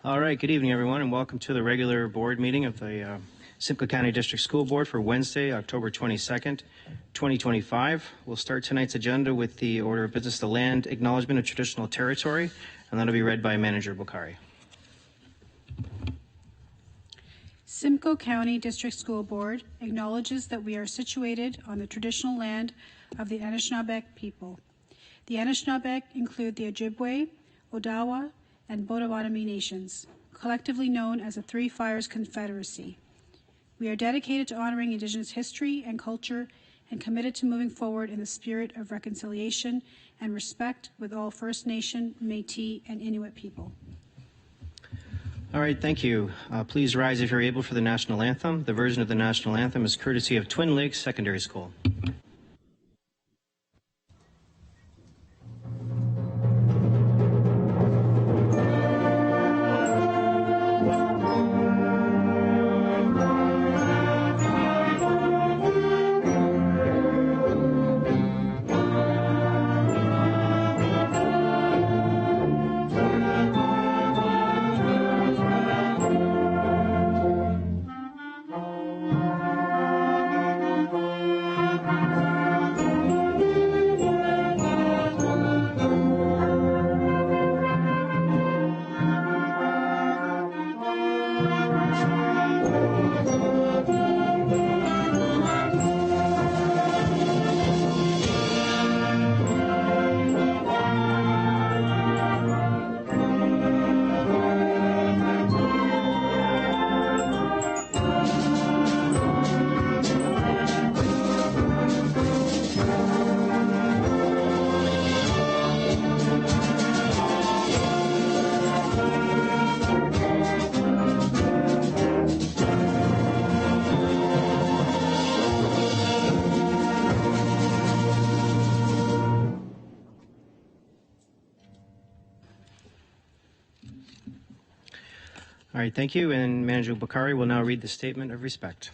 All right, good evening, everyone, and welcome to the regular board meeting of the Simcoe County District School Board for Wednesday, October 22nd, 2025. We'll start tonight's agenda with the order of business, the land acknowledgement of traditional territory, and that'll be read by Manager Bukhari. Simcoe County District School Board acknowledges that we are situated on the traditional land of the Anishinaabe people. The Anishinaabe include the Ojibwe, Odawa, and Potawatomi nations, collectively known as the Three Fires Confederacy. We are dedicated to honoring Indigenous history and culture and committed to moving forward in the spirit of reconciliation and respect with all First Nation, Métis, and Inuit people. All right, thank you. Please rise if you're able for the national anthem. The version of the national anthem is courtesy of Twin Lakes Secondary School. All right, thank you. And Manager Bukhari will now read the statement of respect.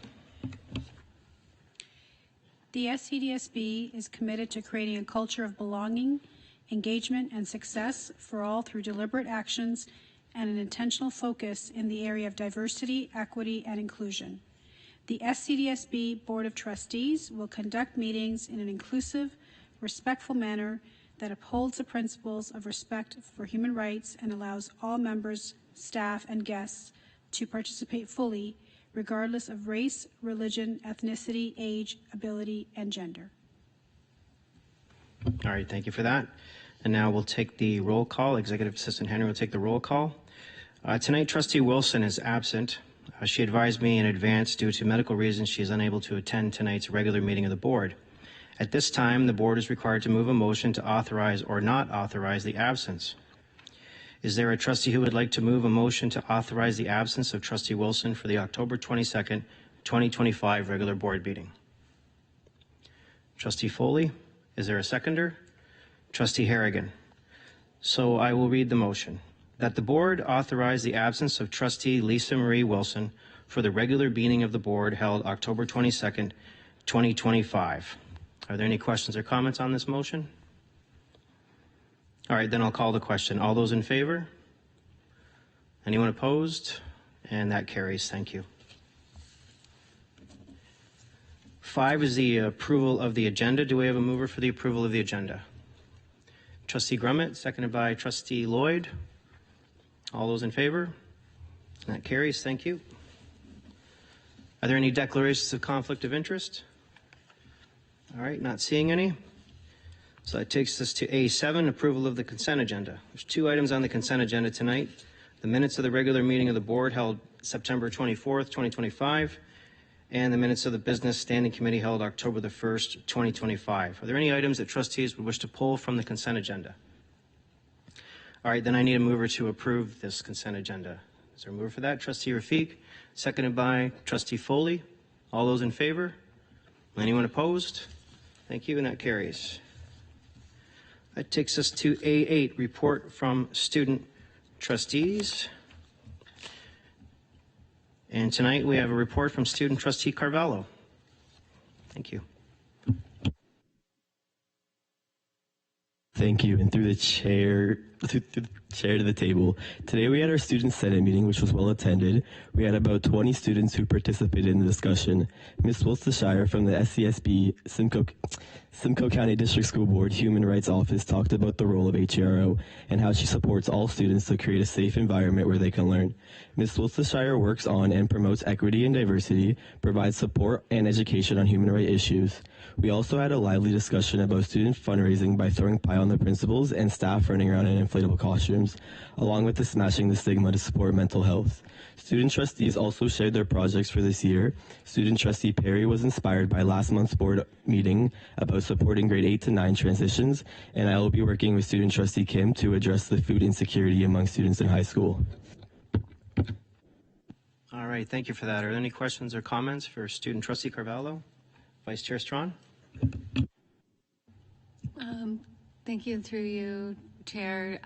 The SCDSB is committed to creating a culture of belonging, engagement, and success for all through deliberate actions and an intentional focus in the area of diversity, equity, and inclusion. The SCDSB Board of Trustees will conduct meetings in an inclusive, respectful manner that upholds the principles of respect for human rights and allows all members, staff, and guests to participate fully, regardless of race, religion, ethnicity, age, ability, and gender. All right, thank you for that. And now we'll take the roll call. Executive Assistant Henry will take the roll call. Tonight, Trustee Wilson is absent. She advised me in advance due to medical reasons she is unable to attend tonight's regular meeting of the board. At this time, the board is required to move a motion to authorize or not authorize the absence. Is there a trustee who would like to move a motion to authorize the absence of Trustee Wilson for the October 22nd, 2025 regular board meeting? Trustee Foley, is there a seconder? Trustee Harrigan. So I will read the motion. That the board authorize the absence of Trustee Lisa Marie Wilson for the regular meeting of the board held October 22nd, 2025. Are there any questions or comments on this motion? All right, then I'll call the question. All those in favor? Anyone opposed? And that carries. Thank you. 5 is the approval of the agenda. Do we have a mover for the approval of the agenda? Trustee Grummett, seconded by Trustee Lloyd. All those in favor? That carries. Thank you. Are there any declarations of conflict of interest? All right, not seeing any. So that takes us to A7, approval of the consent agenda. There's 2 items on the consent agenda tonight. The minutes of the regular meeting of the board held September 24th, 2025, and the minutes of the business standing committee held October the 1st, 2025. Are there any items that trustees would wish to pull from the consent agenda? All right, then I need a mover to approve this consent agenda. Is there a mover for that? Trustee Rafiq, seconded by Trustee Foley. All those in favor? Anyone opposed? Thank you, and that carries. That takes us to A8, report from student trustees. And tonight we have a report from student trustee Carvalho. Thank you. Thank you. And through the chair to the table. Today we had our student senate meeting, which was well attended. We had about 20 students who participated in the discussion. Ms. Wiltshire from the SCSB Simcoe County District School Board Human Rights Office talked about the role of HERO and how she supports all students to create a safe environment where they can learn. Ms. Wiltshire works on and promotes equity and diversity, provides support and education on human rights issues. We also had a lively discussion about student fundraising by throwing pie on the principals and staff running around in inflatable costumes, along with the Smashing the Stigma to support mental health. Student trustees also shared their projects for this year. Student trustee Perry was inspired by last month's board meeting about supporting grade 8 to 9 transitions, and I will be working with student trustee Kim to address the food insecurity among students in high school. All right, thank you for that. Are there any questions or comments for student trustee Carvalho? Vice Chair Strawn? Thank you, and through you, Chair,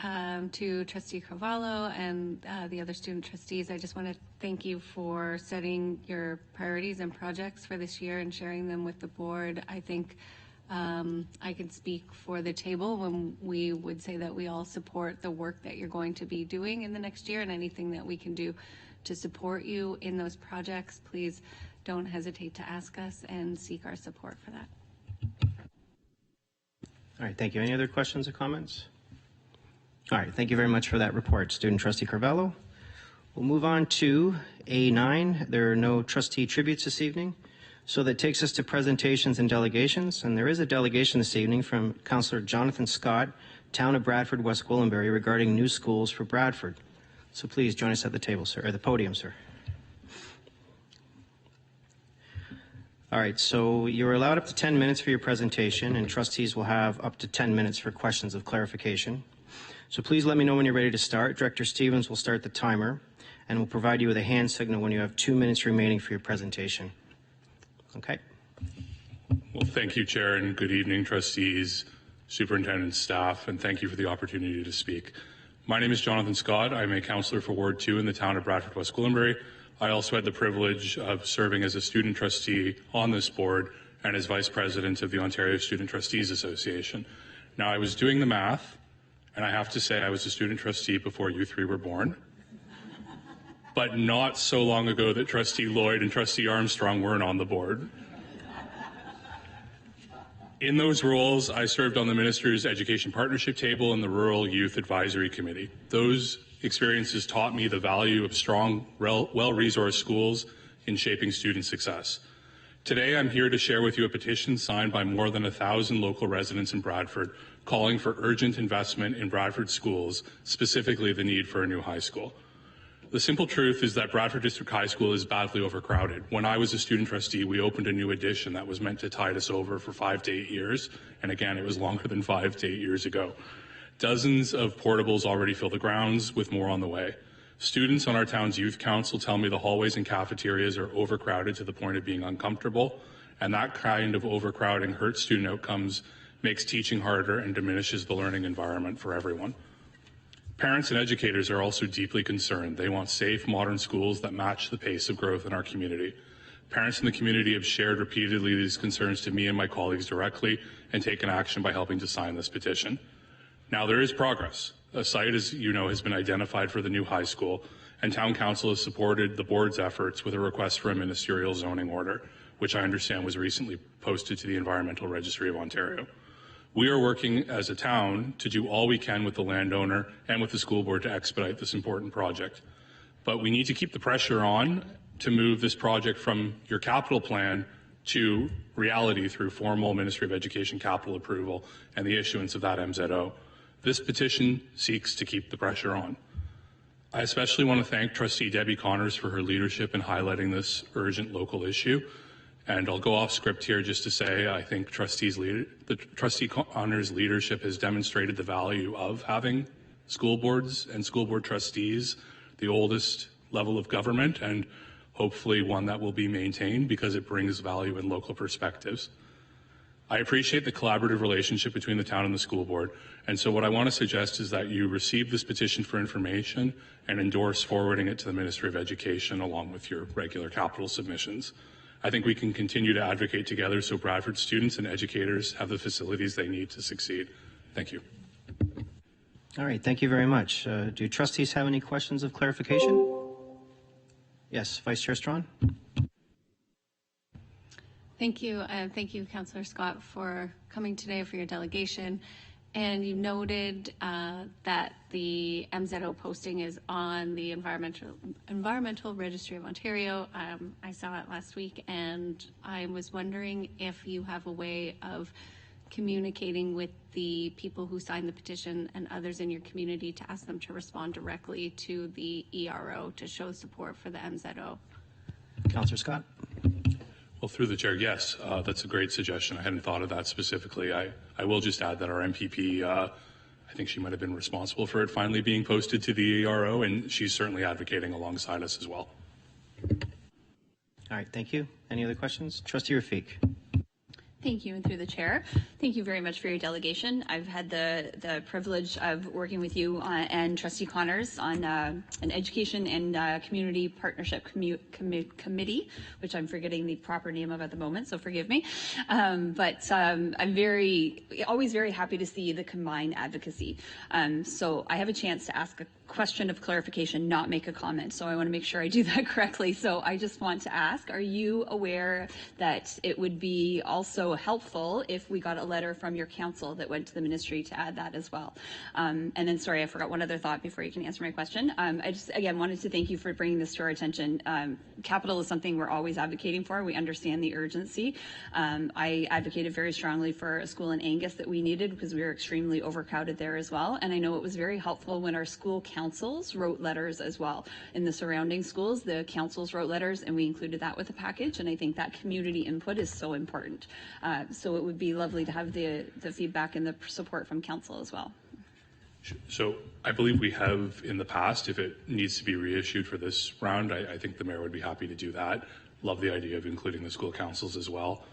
to Trustee Carvalho and the other student trustees. I just want to thank you for setting your priorities and projects for this year and sharing them with the board. I think I can speak for the table when we would say that we all support the work that you're going to be doing in the next year, and anything that we can do to support you in those projects, please don't hesitate to ask us and seek our support for that. All right, thank you. Any other questions or comments? All right, thank you very much for that report, student trustee Carvalho. We'll move on to A9. There are no trustee tributes this evening. So that takes us to presentations and delegations. And there is a delegation this evening from Councillor Jonathan Scott, Town of Bradford, West Gwillimbury, regarding new schools for Bradford. So please join us at the table, sir, or the podium, sir. All right, so you're allowed up to 10 minutes for your presentation, and trustees will have up to 10 minutes for questions of clarification. So please let me know when you're ready to start. Director Stevens will start the timer, and will provide you with a hand signal when you have 2 minutes remaining for your presentation. Okay. Well, thank you, Chair, and good evening, trustees, superintendent, staff, and thank you for the opportunity to speak. My name is Jonathan Scott. I'm a councillor for Ward 2 in the town of Bradford, West Gwillimbury. I also had the privilege of serving as a student trustee on this board and as vice president of the Ontario Student Trustees Association. Now, I was doing the math, and I have to say I was a student trustee before you three were born, but not so long ago that Trustee Lloyd and Trustee Armstrong weren't on the board. In those roles, I served on the Minister's Education Partnership Table and the Rural Youth Advisory Committee. Those experiences taught me the value of strong, well-resourced schools in shaping student success. Today, I'm here to share with you a petition signed by more than 1,000 local residents in Bradford calling for urgent investment in Bradford schools, specifically the need for a new high school. The simple truth is that Bradford District High School is badly overcrowded. When I was a student trustee, we opened a new addition that was meant to tide us over for 5 to 8 years. And again, it was longer than 5 to 8 years ago. Dozens of portables already fill the grounds, with more on the way. Students on our town's youth council tell me the hallways and cafeterias are overcrowded to the point of being uncomfortable. And that kind of overcrowding hurts student outcomes, makes teaching harder, and diminishes the learning environment for everyone. Parents and educators are also deeply concerned. They want safe, modern schools that match the pace of growth in our community. Parents in the community have shared repeatedly these concerns to me and my colleagues directly and taken action by helping to sign this petition. Now, there is progress. A site, as you know, has been identified for the new high school, and Town Council has supported the board's efforts with a request for a ministerial zoning order, which I understand was recently posted to the Environmental Registry of Ontario. We are working as a town to do all we can with the landowner and with the school board to expedite this important project. But we need to keep the pressure on to move this project from your capital plan to reality through formal Ministry of Education capital approval and the issuance of that MZO. This petition seeks to keep the pressure on. I especially want to thank Trustee Debbie Connors for her leadership in highlighting this urgent local issue. And I'll go off script here just to say I think Trustee Connors' leadership has demonstrated the value of having school boards and school board trustees, the oldest level of government, and hopefully one that will be maintained because it brings value and local perspectives. I appreciate the collaborative relationship between the town and the school board, and so what I want to suggest is that you receive this petition for information and endorse forwarding it to the Ministry of Education along with your regular capital submissions. I think we can continue to advocate together so Bradford students and educators have the facilities they need to succeed. Thank you. All right, thank you very much. Do trustees have any questions of clarification? Yes, Vice Chair Strawn. Thank you. Thank you, Councillor Scott, for coming today for your delegation. And you noted that the MZO posting is on the Environmental Registry of Ontario. I saw it last week, and I was wondering if you have a way of communicating with the people who signed the petition and others in your community to ask them to respond directly to the ERO to show support for the MZO. Councillor Scott. Well, through the chair, yes, that's a great suggestion. I hadn't thought of that specifically. I will just add that our MPP, I think she might have been responsible for it finally being posted to the ERO, and she's certainly advocating alongside us as well. All right, thank you. Any other questions? Trustee Rafiq. Thank you, and through the chair, thank you very much for your delegation. I've had the privilege of working with you and Trustee Connors on an education and community partnership committee, which I'm forgetting the proper name of at the moment, so forgive me. But I'm always very happy to see the combined advocacy. So I have a chance to ask a question of clarification, not make a comment. So I want to make sure I do that correctly. So I just want to ask, are you aware that it would be also helpful if we got a letter from your council that went to the ministry to add that as well? And then, sorry, I forgot one other thought before you can answer my question. I just, again, wanted to thank you for bringing this to our attention. Capital is something we're always advocating for. We understand the urgency. I advocated very strongly for a school in Angus that we needed because we were extremely overcrowded there as well. And I know it was very helpful when our school councils wrote letters as well. In the surrounding schools, the councils wrote letters, and we included that with the package. And I think that community input is so important. So it would be lovely to have the feedback and the support from council as well. So I believe we have in the past. If it needs to be reissued for this round, I think the mayor would be happy to do that. Love the idea of including the school councils as well.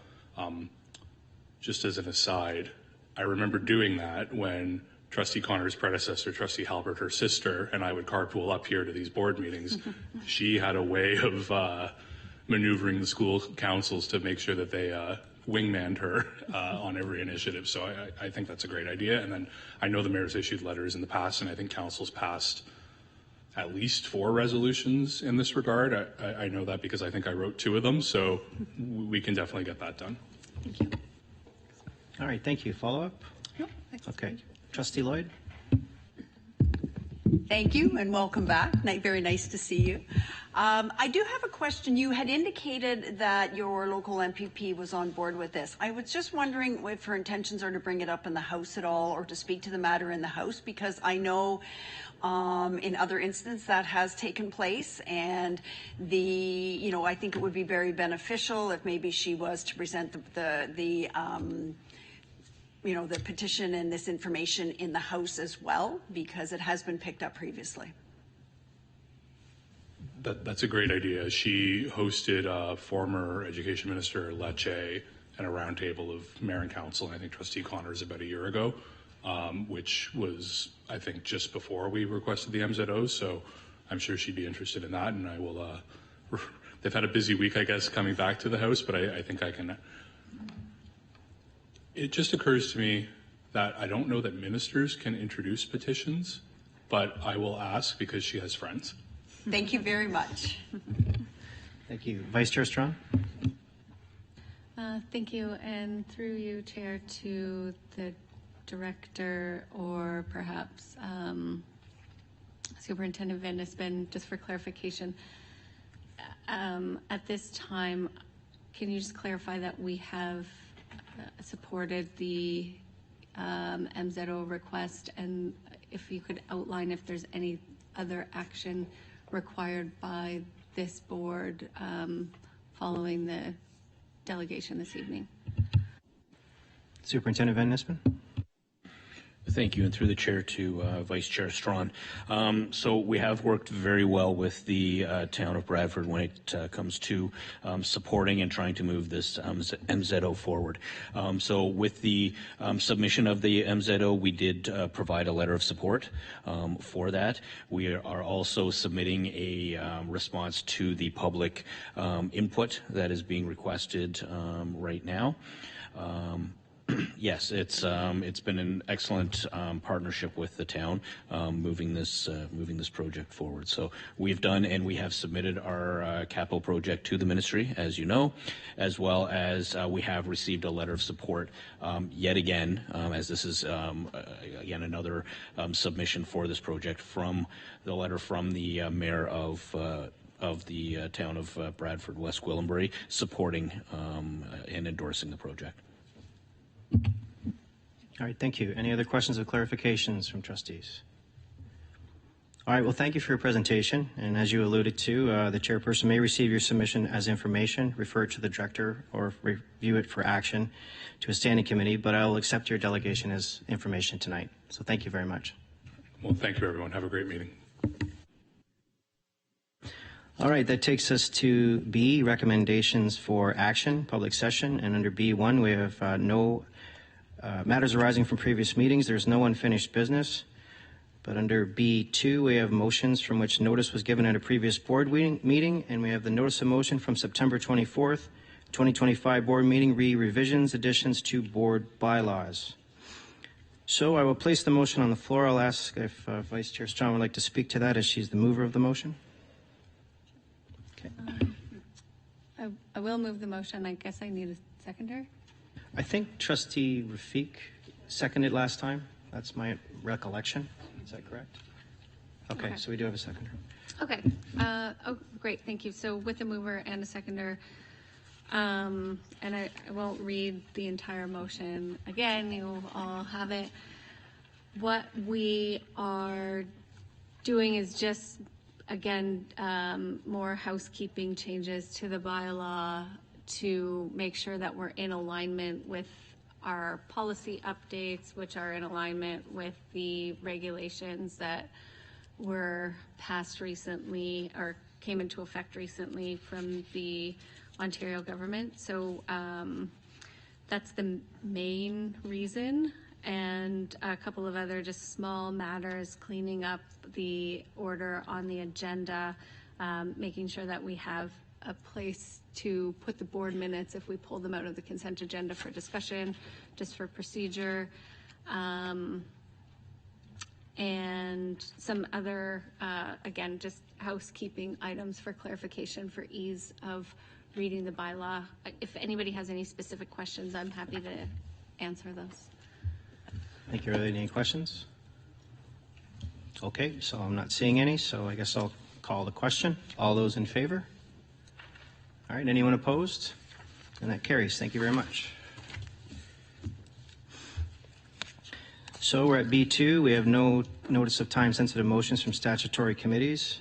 Just as an aside, I remember doing that when Trustee Connor's predecessor, Trustee Halbert, her sister, and I would carpool up here to these board meetings. She had a way of maneuvering the school councils to make sure that they wingmanned her on every initiative. So I think that's a great idea. And then I know the mayor's issued letters in the past, and I think council's passed at least 4 resolutions in this regard. I know that because I think I wrote 2 of them. So we can definitely get that done. Thank you. All right, thank you. Follow up? No, Okay. Trustee Lloyd? thank you and welcome back. Very nice to see you. I do have a question. You had indicated that your local MPP was on board with this. I was just wondering if her intentions are to bring it up in the House at all or to speak to the matter in the House, because I know in other instances that has taken place, and I think it would be very beneficial if maybe she was to present the petition and this information in the House as well, because it has been picked up previously. That's a great idea. She hosted former Education Minister Lecce and a roundtable of mayor and council, and I think Trustee Connors about a year ago, which was, I think, just before we requested the MZOs. So I'm sure she'd be interested in that, and I will. They've had a busy week, I guess, coming back to the House, but I think I can. It just occurs to me that I don't know that ministers can introduce petitions, but I will ask because she has friends. Thank you very much. Thank you. Vice Chair Strawn? Thank you, and through you, Chair, to the director or perhaps Superintendent Van Nispen, just for clarification. At this time, can you just clarify that we have supported the MZO request, and if you could outline if there's any other action required by this board following the delegation this evening? Superintendent Van Nispen? Thank you, and through the chair to Vice Chair Strawn. So we have worked very well with the town of Bradford when it comes to supporting and trying to move this MZO forward. So with the submission of the MZO, we did provide a letter of support for that. We are also submitting a response to the public input that is being requested right now. Yes, it's been an excellent partnership with the town, moving this project forward. So we have submitted our capital project to the ministry, as you know, as well as we have received a letter of support yet again, as this is again another submission for this project from the letter from the mayor of the town of Bradford West Gwillimbury, supporting and endorsing the project. All right, thank you. Any other questions or clarifications from trustees? All right, well, thank you for your presentation. And as you alluded to, the chairperson may receive your submission as information, refer it to the director, or review it for action to a standing committee, but I will accept your delegation as information tonight. So thank you very much. Well, thank you, everyone. Have a great meeting. All right, that takes us to B, recommendations for action, public session. And under B1, we have no matters arising from previous meetings. There's no unfinished business. But under B2, we have motions from which notice was given at a previous board meeting, and we have the notice of motion from September 24th, 2025 board meeting, revisions, additions to board bylaws. So I will place the motion on the floor. I'll ask if Vice Chair Strong would like to speak to that, as she's the mover of the motion. Okay. I will move the motion. I guess I need a seconder. I think Trustee Rafiq seconded last time. That's my recollection. Is that correct? Okay, so we do have a seconder. Okay. Oh, great. Thank you. So with a mover and a seconder, and I won't read the entire motion again. You'll all have it. What we are doing is just, again, more housekeeping changes to the bylaw to make sure that we're in alignment with our policy updates, which are in alignment with the regulations that were passed recently or came into effect recently from the Ontario government. So that's the main reason. And a couple of other just small matters, cleaning up the order on the agenda, making sure that we have a place to put the board minutes if we pull them out of the consent agenda for discussion, just for procedure. And some other, again, just housekeeping items for clarification for ease of reading the bylaw. If anybody has any specific questions, I'm happy to answer those. Thank you. Are there any questions? Okay, so I'm not seeing any, so I guess I'll call the question. All those in favor? All right, anyone opposed? And that carries. Thank you very much. So we're at B2. We have no notice of time-sensitive motions from statutory committees.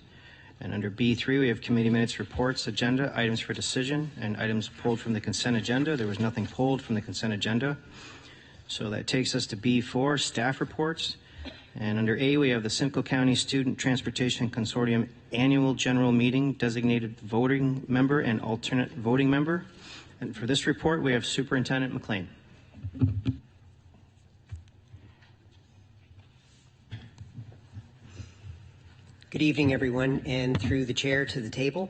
And under B3, we have committee minutes, reports, agenda, items for decision, and items pulled from the consent agenda. There was nothing pulled from the consent agenda. So that takes us to B4, staff reports. And under A, we have the Simcoe County Student Transportation Consortium Annual General Meeting, designated voting member and alternate voting member. And for this report, we have Superintendent McLean. Good evening, everyone, and through the chair to the table.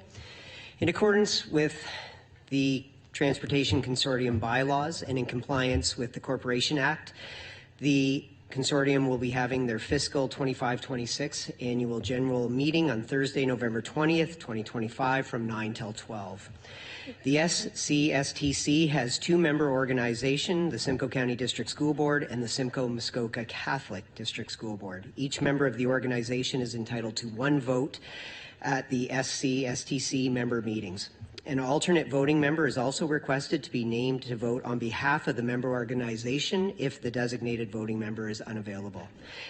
In accordance with the Transportation Consortium bylaws and in compliance with the Corporation Act, the Consortium will be having their fiscal 25-26 annual general meeting on Thursday, November 20th, 2025 from 9 till 12. The SCSTC has two member organizations, the Simcoe County District School Board and the Simcoe Muskoka Catholic District School Board. Each member of the organization is entitled to one vote at the SCSTC member meetings. An alternate voting member is also requested to be named to vote on behalf of the member organization if the designated voting member is unavailable.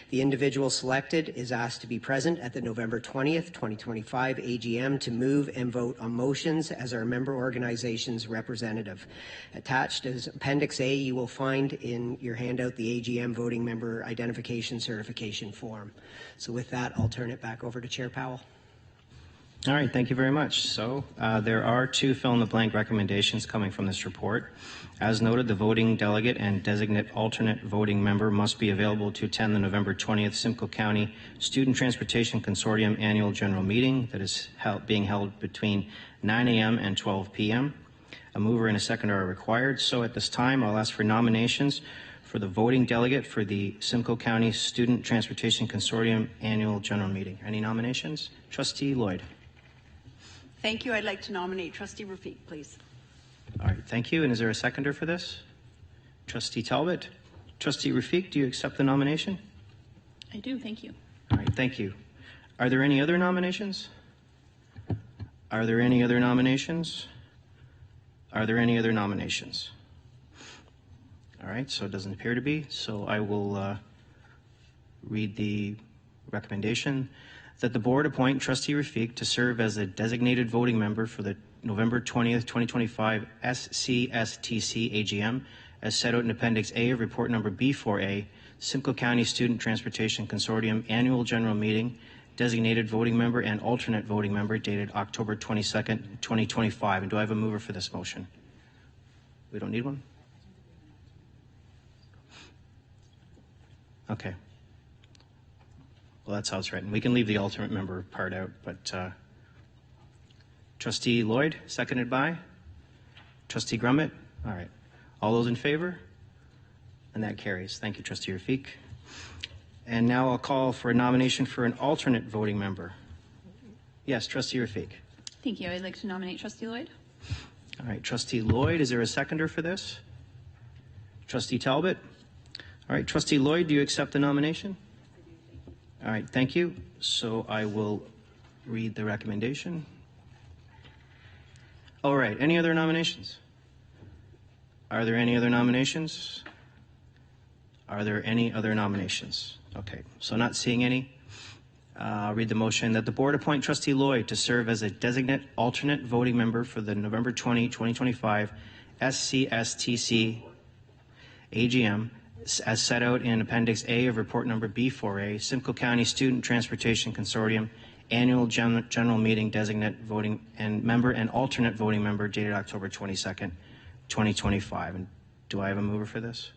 The individual selected is asked to be present at the November 20th, 2025 AGM to move and vote on motions as our member organization's representative. Attached as Appendix A, you will find in your handout the AGM voting member identification certification form. So with that, I'll turn it back over to Chair Powell. All right, thank you very much. So there are two fill-in-the-blank recommendations coming from this report. As noted, the voting delegate and designate alternate voting member must be available to attend the November 20th Simcoe County Student Transportation Consortium Annual General Meeting that is being held between 9 a.m. and 12 p.m. A mover and a seconder are required. So at this time, I'll ask for nominations for the voting delegate for the Simcoe County Student Transportation Consortium Annual General Meeting. Any nominations? Trustee Lloyd. Thank you. I'd like to nominate Trustee Rafiq, please. All right, thank you. And is there a seconder for this? Trustee Talbot. Trustee Rafiq, do you accept the nomination? I do, thank you. All right, thank you. Are there any other nominations? Are there any other nominations? Are there any other nominations? All right, so it doesn't appear to be. So I will read the recommendation that the board appoint Trustee Rafiq to serve as a designated voting member for the November 20th, 2025 SCSTC AGM as set out in Appendix A of Report Number B4A, Simcoe County Student Transportation Consortium Annual General Meeting, designated voting member and alternate voting member dated October 22nd, 2025. And do I have a mover for this motion? We don't need one? Okay. Well, that's how it's written. We can leave the alternate member part out, but Trustee Lloyd, seconded by Trustee Grummett. All right. All those in favor? And that carries. Thank you, Trustee Rafiq. And now I'll call for a nomination for an alternate voting member. Yes, Trustee Rafiq. Thank you. I'd like to nominate Trustee Lloyd. All right, Trustee Lloyd, is there a seconder for this? Trustee Talbot? All right, Trustee Lloyd, do you accept the nomination? All right, thank you. So I will read the recommendation. All right, any other nominations? Are there any other nominations? Are there any other nominations? Okay, so not seeing any. I'll read the motion that the board appoint Trustee Lloyd to serve as a designate alternate voting member for the November 20, 2025 SCSTC AGM as set out in Appendix A of Report Number B4A, Simcoe County Student Transportation Consortium Annual General Meeting designate voting and member and alternate voting member dated October 22nd, 2025. And do I have a mover for this?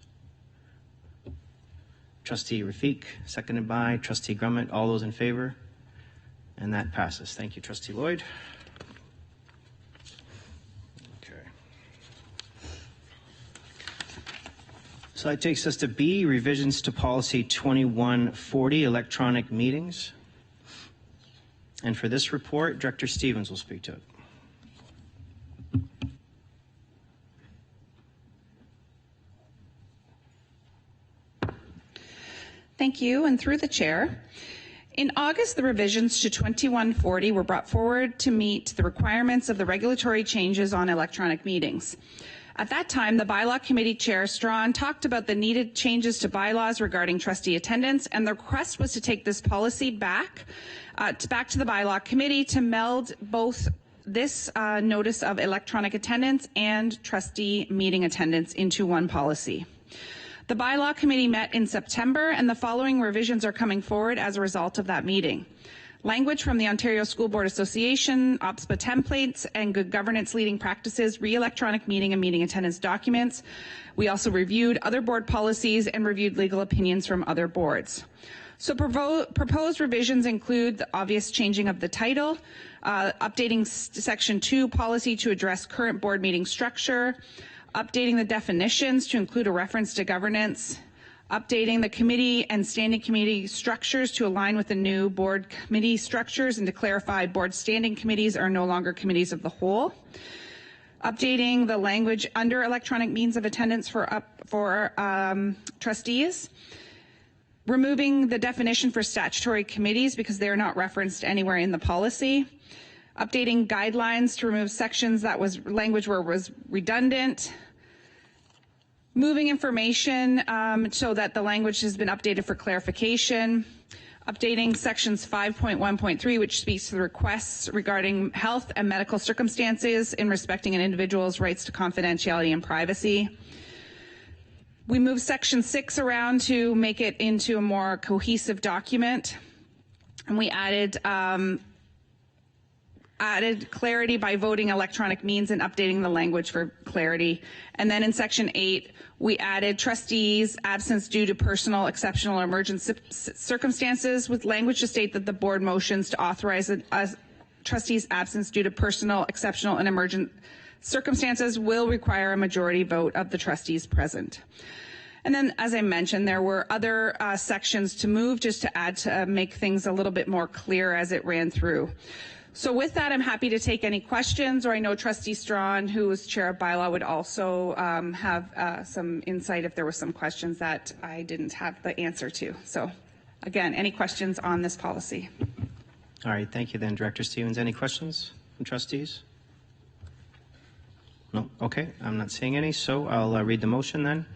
Trustee Rafiq, seconded by Trustee Grummett. All those in favor? And that passes. Thank you, Trustee Lloyd. Okay. So that takes us to B, revisions to Policy 2140, electronic meetings. And for this report, Director Stevens will speak to it. Thank you, and through the chair. In August, the revisions to 2140 were brought forward to meet the requirements of the regulatory changes on electronic meetings. At that time, the Bylaw Committee Chair Strawn talked about the needed changes to bylaws regarding trustee attendance, and the request was to take this policy back to the Bylaw Committee to meld both this notice of electronic attendance and trustee meeting attendance into one policy. The Bylaw Committee met in September, and the following revisions are coming forward as a result of that meeting. Language from the Ontario School Board Association, OPSPA templates, and good governance leading practices, re-electronic meeting and meeting attendance documents. We also reviewed other board policies and reviewed legal opinions from other boards. So proposed revisions include the obvious changing of the title, updating Section 2 policy to address current board meeting structure, updating the definitions to include a reference to governance, updating the committee and standing committee structures to align with the new board committee structures and to clarify board standing committees are no longer committees of the whole, updating the language under electronic means of attendance for trustees, removing the definition for statutory committees because they are not referenced anywhere in the policy, updating guidelines to remove sections that was language where it was redundant, moving information so that the language has been updated for clarification, updating sections 5.1.3, which speaks to the requests regarding health and medical circumstances in respecting an individual's rights to confidentiality and privacy. We moved section 6 around to make it into a more cohesive document, and we added clarity by voting electronic means and updating the language for clarity. And then in section 8, we added trustees' absence due to personal, exceptional, or emergent circumstances with language to state that the board motions to authorize a trustee's absence due to personal, exceptional, and emergent circumstances will require a majority vote of the trustees present. And then, as I mentioned, there were other sections to move just to add to make things a little bit more clear as it ran through. So with that, I'm happy to take any questions, or I know Trustee Strawn, who is Chair of Bylaw, would also have some insight if there were some questions that I didn't have the answer to. So again, any questions on this policy? All right, thank you then, Director Stevens. Any questions from trustees? No? Okay, I'm not seeing any, so I'll read the motion then.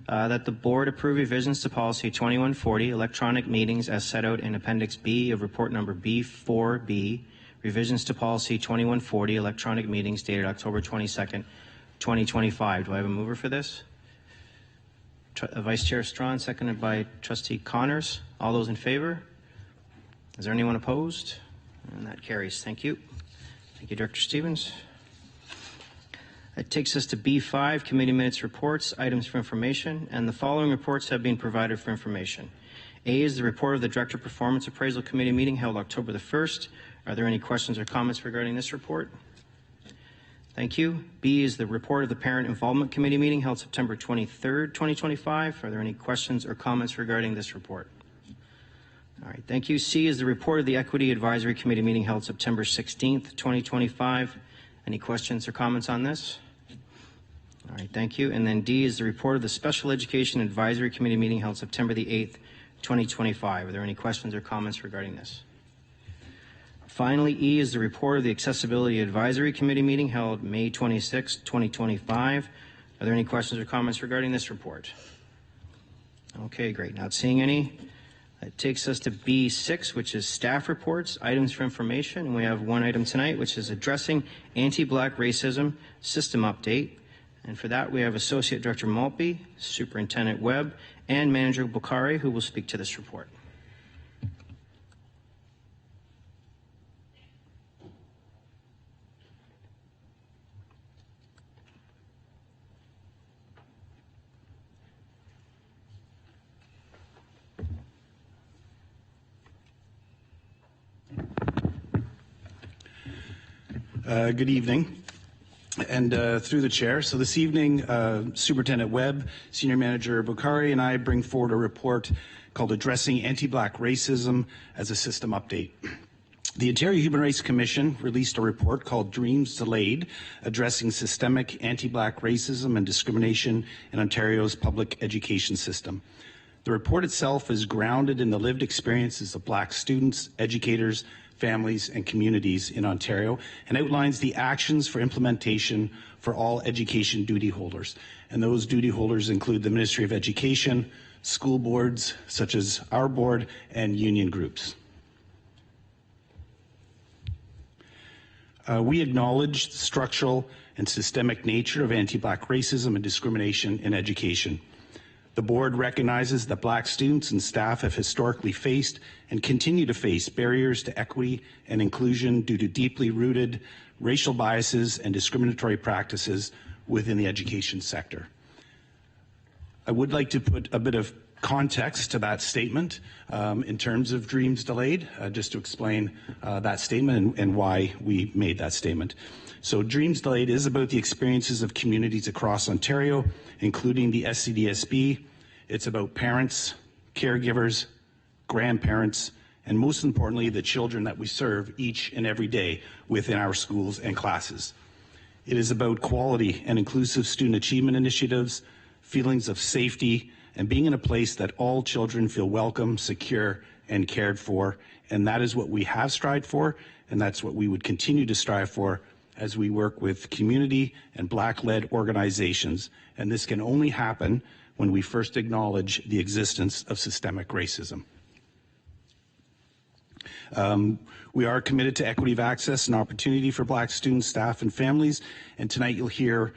That the board approve revisions to policy 2140, electronic meetings as set out in Appendix B of report number B4B, revisions to policy 2140, electronic meetings dated October 22nd, 2025. Do I have a mover for this? Vice Chair Strawn, seconded by Trustee Connors. All those in favor? Is there anyone opposed? And that carries. Thank you. Thank you, Director Stevens. That takes us to B5, Committee Minutes Reports, Items for Information, and the following reports have been provided for information. A is the report of the Director Performance Appraisal Committee meeting held October the 1st. Are there any questions or comments regarding this report? Thank you. B is the report of the Parent Involvement Committee meeting held September 23rd, 2025. Are there any questions or comments regarding this report? All right, thank you. C is the report of the Equity Advisory Committee meeting held September 16th, 2025. Any questions or comments on this? All right, thank you. And then D is the report of the Special Education Advisory Committee meeting held September the 8th, 2025. Are there any questions or comments regarding this? Finally, E is the report of the Accessibility Advisory Committee meeting held May 26, 2025. Are there any questions or comments regarding this report? Okay, great. Not seeing any. That takes us to B6, which is staff reports, items for information. And we have one item tonight, which is addressing anti-Black racism system update. And for that, we have Associate Director Maltby, Superintendent Webb, and Manager Bukhari, who will speak to this report. Good evening, and through the chair. So this evening, Superintendent Webb, Senior Manager Bukhari, and I bring forward a report called Addressing Anti-Black Racism as a System Update. The Ontario Human Rights Commission released a report called Dreams Delayed, Addressing Systemic Anti-Black Racism and Discrimination in Ontario's Public Education System. The report itself is grounded in the lived experiences of Black students, educators, families, and communities in Ontario, and outlines the actions for implementation for all education duty holders. And those duty holders include the Ministry of Education, school boards such as our board, and union groups. We acknowledge the structural and systemic nature of anti-Black racism and discrimination in education. The board recognizes that Black students and staff have historically faced and continue to face barriers to equity and inclusion due to deeply rooted racial biases and discriminatory practices within the education sector. I would like to put a bit of context to that statement in terms of Dreams Delayed, just to explain that statement and why we made that statement. So Dreams Delayed is about the experiences of communities across Ontario, including the SCDSB. It's about parents, caregivers, grandparents, and most importantly, the children that we serve each and every day within our schools and classes. It is about quality and inclusive student achievement initiatives, feelings of safety, and being in a place that all children feel welcome, secure, and cared for. And that is what we have strived for, and that's what we would continue to strive for as we work with community and Black-led organizations. And this can only happen when we first acknowledge the existence of systemic racism. We are committed to equity of access and opportunity for Black students, staff, and families. And tonight you'll hear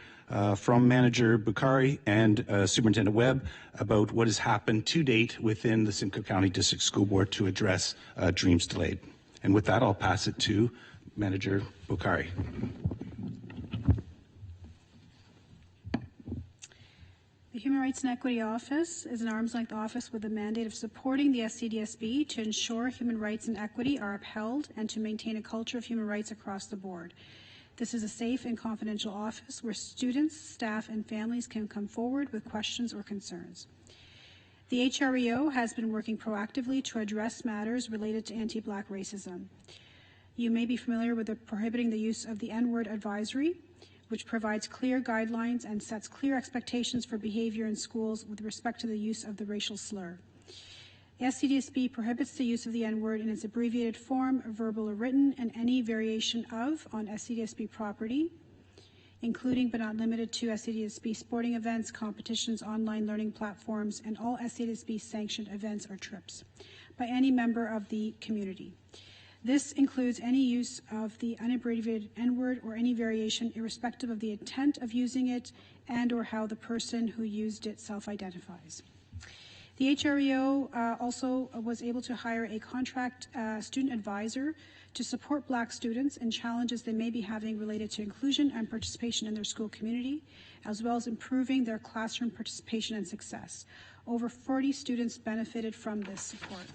from Manager Bukhari and Superintendent Webb about what has happened to date within the Simcoe County District School Board to address Dreams Delayed. And with that, I'll pass it to Manager Bukhari. The Human Rights and Equity Office is an arm's-length office with the mandate of supporting the SCDSB to ensure human rights and equity are upheld and to maintain a culture of human rights across the board. This is a safe and confidential office where students, staff, and families can come forward with questions or concerns. The HREO has been working proactively to address matters related to anti-Black racism. You may be familiar with the Prohibiting the Use of the N-Word Advisory, which provides clear guidelines and sets clear expectations for behavior in schools with respect to the use of the racial slur. SCDSB prohibits the use of the N-word in its abbreviated form, verbal or written, and any variation of on SCDSB property, including but not limited to SCDSB sporting events, competitions, online learning platforms, and all SCDSB sanctioned events or trips by any member of the community. This includes any use of the unabbreviated N-word or any variation irrespective of the intent of using it and or how the person who used it self-identifies. The HREO also was able to hire a contract student advisor to support Black students in challenges they may be having related to inclusion and participation in their school community, as well as improving their classroom participation and success. Over 40 students benefited from this support.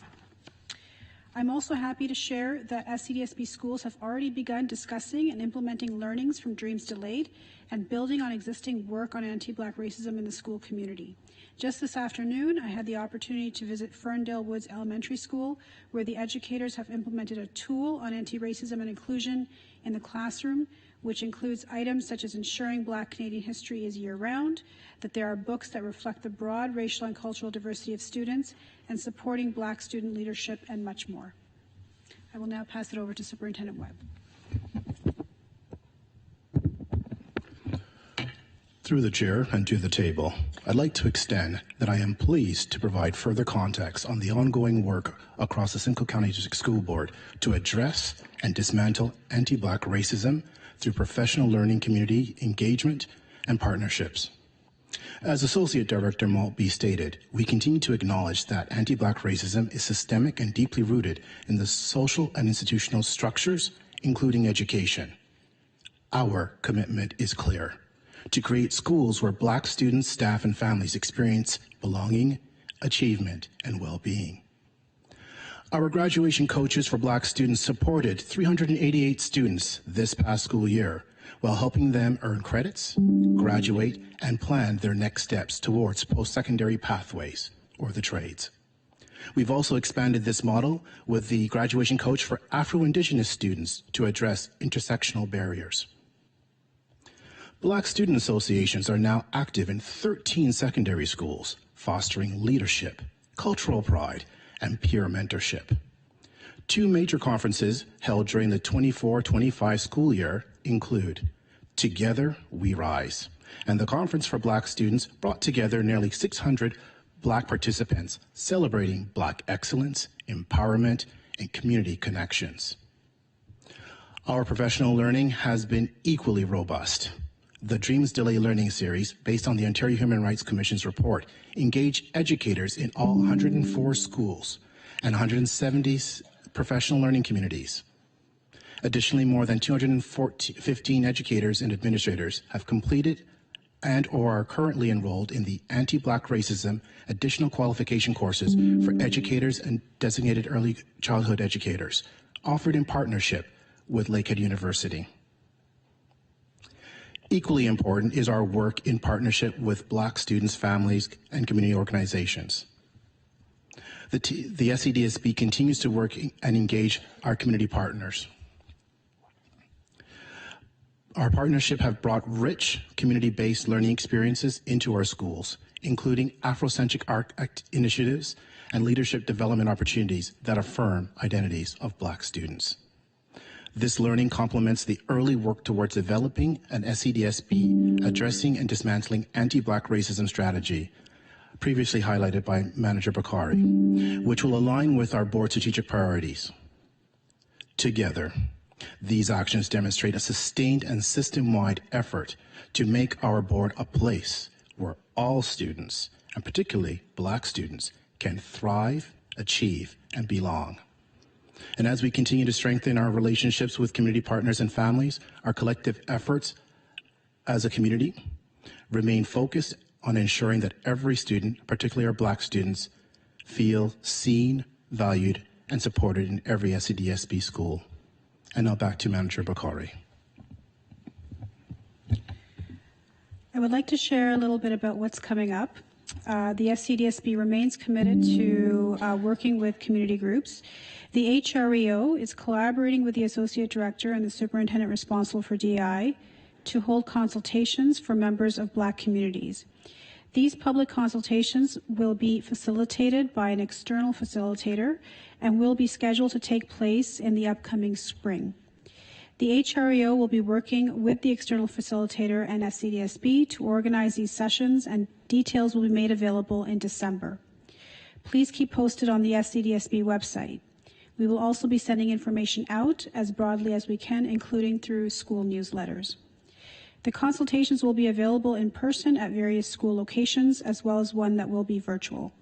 I'm also happy to share that SCDSB schools have already begun discussing and implementing learnings from Dreams Delayed and building on existing work on anti-Black racism in the school community. Just this afternoon, I had the opportunity to visit Ferndale Woods Elementary School, where the educators have implemented a tool on anti-racism and inclusion in the classroom, which includes items such as ensuring Black Canadian history is year-round, that there are books that reflect the broad racial and cultural diversity of students, and supporting Black student leadership, and much more. I will now pass it over to Superintendent Webb. Through the chair and to the table, I'd like to extend that I am pleased to provide further context on the ongoing work across the Simcoe County District School Board to address and dismantle anti-Black racism through professional learning, community engagement, and partnerships. As Associate Director Maltby stated, we continue to acknowledge that anti-Black racism is systemic and deeply rooted in the social and institutional structures, including education. Our commitment is clear: to create schools where Black students, staff, and families experience belonging, achievement, and well-being. Our graduation coaches for Black students supported 388 students this past school year while helping them earn credits, graduate, and plan their next steps towards post-secondary pathways or the trades. We've also expanded this model with the graduation coach for Afro-Indigenous students to address intersectional barriers. Black student associations are now active in 13 secondary schools, fostering leadership, cultural pride, and peer mentorship. 2 major conferences held during the 24-25 school year include Together We Rise, and the Conference for Black Students brought together nearly 600 Black participants celebrating Black excellence, empowerment, and community connections. Our professional learning has been equally robust. The Dreams Delay Learning Series, based on the Ontario Human Rights Commission's report, engaged educators in all 104 schools and 170 professional learning communities. Additionally, more than 215 educators and administrators have completed and or are currently enrolled in the Anti-Black Racism additional qualification courses for educators and designated early childhood educators, offered in partnership with Lakehead University. Equally important is our work in partnership with Black students, families, and community organizations. The SCDSB continues to work and engage our community partners. Our partnership have brought rich community-based learning experiences into our schools, including Afrocentric art initiatives and leadership development opportunities that affirm identities of Black students. This learning complements the early work towards developing an SCDSB addressing and dismantling anti-Black racism strategy, previously highlighted by Manager Bakari, which will align with our board strategic priorities. Together, these actions demonstrate a sustained and system-wide effort to make our board a place where all students, and particularly Black students, can thrive, achieve, and belong. And as we continue to strengthen our relationships with community partners and families, our collective efforts as a community remain focused on ensuring that every student, particularly our Black students, feel seen, valued, and supported in every SCDSB school. And now back to Manager Bakari. would like to share a little bit about what's coming up. The SCDSB remains committed to working with community groups. The HREO is collaborating with the Associate Director and the Superintendent responsible for DI to hold consultations for members of Black communities. These public consultations will be facilitated by an external facilitator and will be scheduled to take place in the upcoming spring. The HREO will be working with the external facilitator and SCDSB to organize these sessions, and details will be made available in December. Please keep posted on the SCDSB website. We will also be sending information out as broadly as we can, including through school newsletters. The consultations will be available in person at various school locations, as well as one that will be virtual.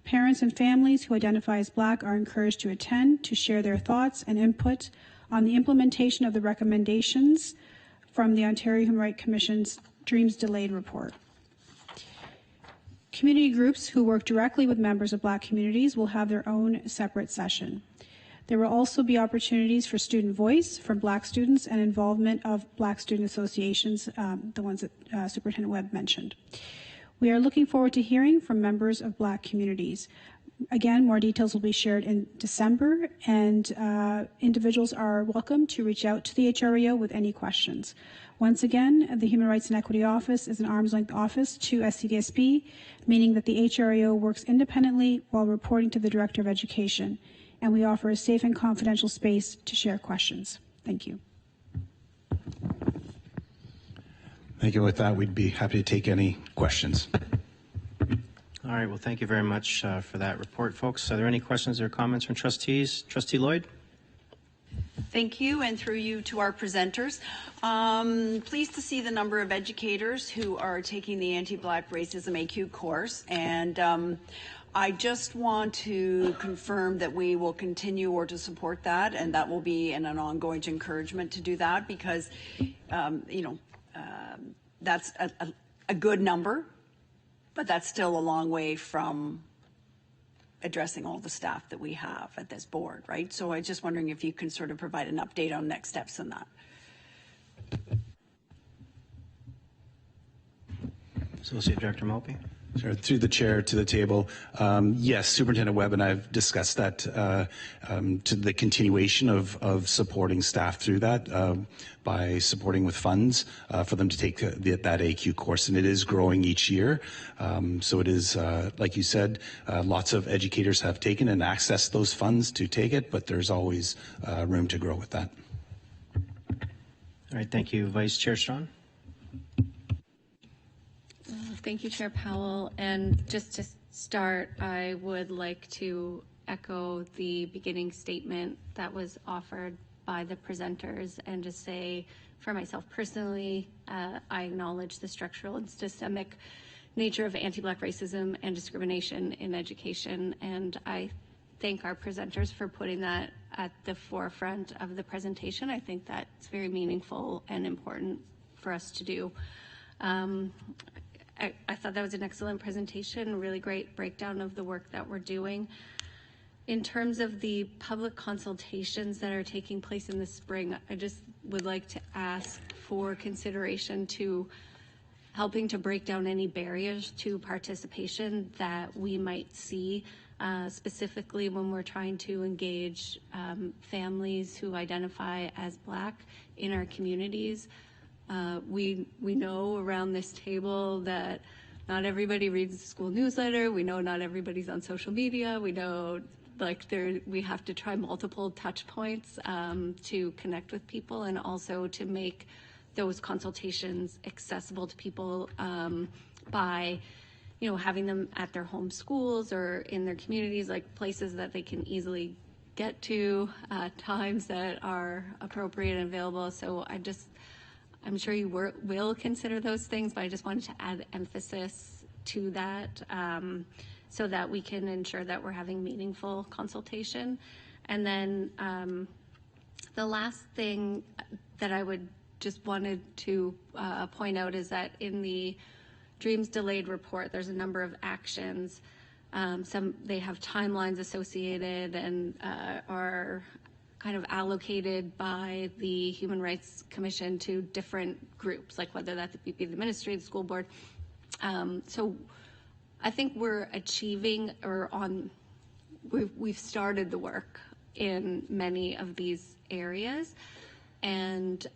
Parents and families who identify as Black are encouraged to attend to share their thoughts and input on the implementation of the recommendations from the Ontario Human Rights Commission's Dreams Delayed report. Community groups who work directly with members of Black communities will have their own separate session. There will also be opportunities for student voice from Black students and involvement of Black student associations, the ones that Superintendent Webb mentioned. We are looking forward to hearing from members of Black communities. Again, more details will be shared in December, and individuals are welcome to reach out to the HREO with any questions. Once again, the Human Rights and Equity Office is an arm's length office to SCDSB, meaning that the HREO works independently while reporting to the Director of Education, and we offer a safe and confidential space to share questions. Thank you. Thank you. With that, we'd be happy to take any questions. All right, well, thank you very much for that report, folks. Are there any questions or comments from trustees? Trustee Lloyd? Thank you, and through you to our presenters. Pleased to see the number of educators who are taking the Anti-Black Racism AQ course, and I just want to confirm that we will continue or to support that, and that will be an ongoing encouragement to do that, because that's a good number, but that's still a long way from addressing all the staff that we have at this board, right? So I'm just wondering if you can sort of provide an update on next steps in that. Associate Director Malpe. Sure. Through the chair to the table. Yes, Superintendent Webb and I have discussed that to the continuation of supporting staff through that by supporting with funds for them to take that AQ course, and it is growing each year. So it is, like you said, lots of educators have taken and accessed those funds to take it, but there's always room to grow with that. All right, thank you. Vice Chair Strawn. Thank you, Chair Powell. And just to start, I would like to echo the beginning statement that was offered by the presenters and just say, for myself personally, I acknowledge the structural and systemic nature of anti-Black racism and discrimination in education, and I thank our presenters for putting that at the forefront of the presentation. I think that's very meaningful and important for us to do. I thought that was an excellent presentation, a really great breakdown of the work that we're doing. In terms of the public consultations that are taking place in the spring, I just would like to ask for consideration to helping to break down any barriers to participation that we might see, specifically when we're trying to engage families who identify as Black in our communities. We know around this table that not everybody reads the school newsletter. We know not everybody's on social media. We know we have to try multiple touch points to connect with people, and also to make those consultations accessible to people by, having them at their home schools or in their communities, like places that they can easily get to, times that are appropriate and available. So I'm sure you will consider those things, but I just wanted to add emphasis to that so that we can ensure that we're having meaningful consultation. And then the last thing that I would just wanted to point out is that in the Dreams Delayed report, there's a number of actions. They have timelines associated and are kind of allocated by the Human Rights Commission to different groups, like whether that be the ministry, the school board. So I think we're achieving we've started the work in many of these areas, and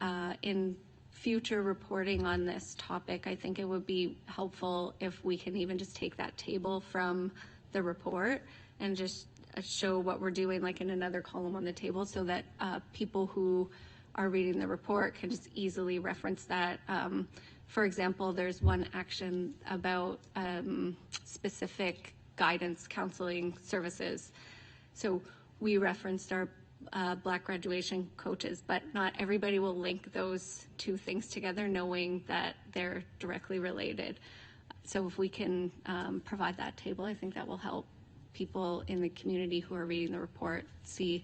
in future reporting on this topic, I think it would be helpful if we can even just take that table from the report and just show what we're doing, like in another column on the table, so that people who are reading the report can just easily reference that. For example, there's one action about specific guidance counseling services. So we referenced our Black graduation coaches, but not everybody will link those two things together knowing that they're directly related. So if we can provide that table, I think that will help people in the community who are reading the report see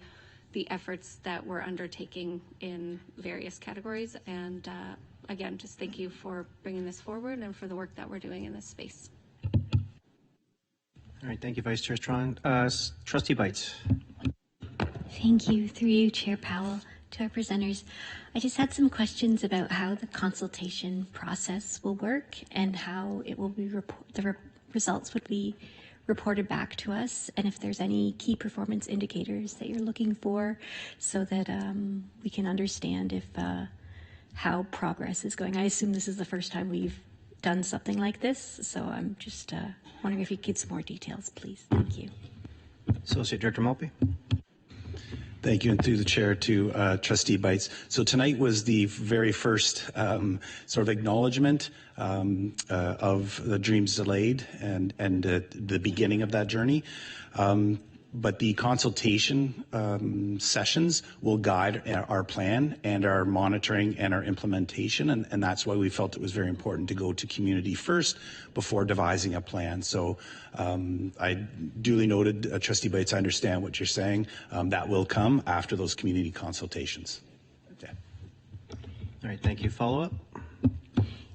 the efforts that we're undertaking in various categories. And again, just thank you for bringing this forward and for the work that we're doing in this space. All right, thank you, Vice Chair Strawn. Trustee Bites. Thank you. Through you, Chair Powell, to our presenters. I just had some questions about how the consultation process will work and how it will be the results would be reported back to us, and if there's any key performance indicators that you're looking for, so that we can understand if how progress is going. I assume this is the first time we've done something like this, so I'm just wondering if you could give some more details, please. Thank you. Associate Director Maltby. Thank you, and through the chair to Trustee Bites. So tonight was the very first sort of acknowledgement of the dreams delayed and the beginning of that journey. But the consultation sessions will guide our plan and our monitoring and our implementation, and that's why we felt it was very important to go to community first before devising a plan. So I duly noted, Trustee Bates, I understand what you're saying. That will come after those community consultations. Yeah. All right, thank you. Follow up?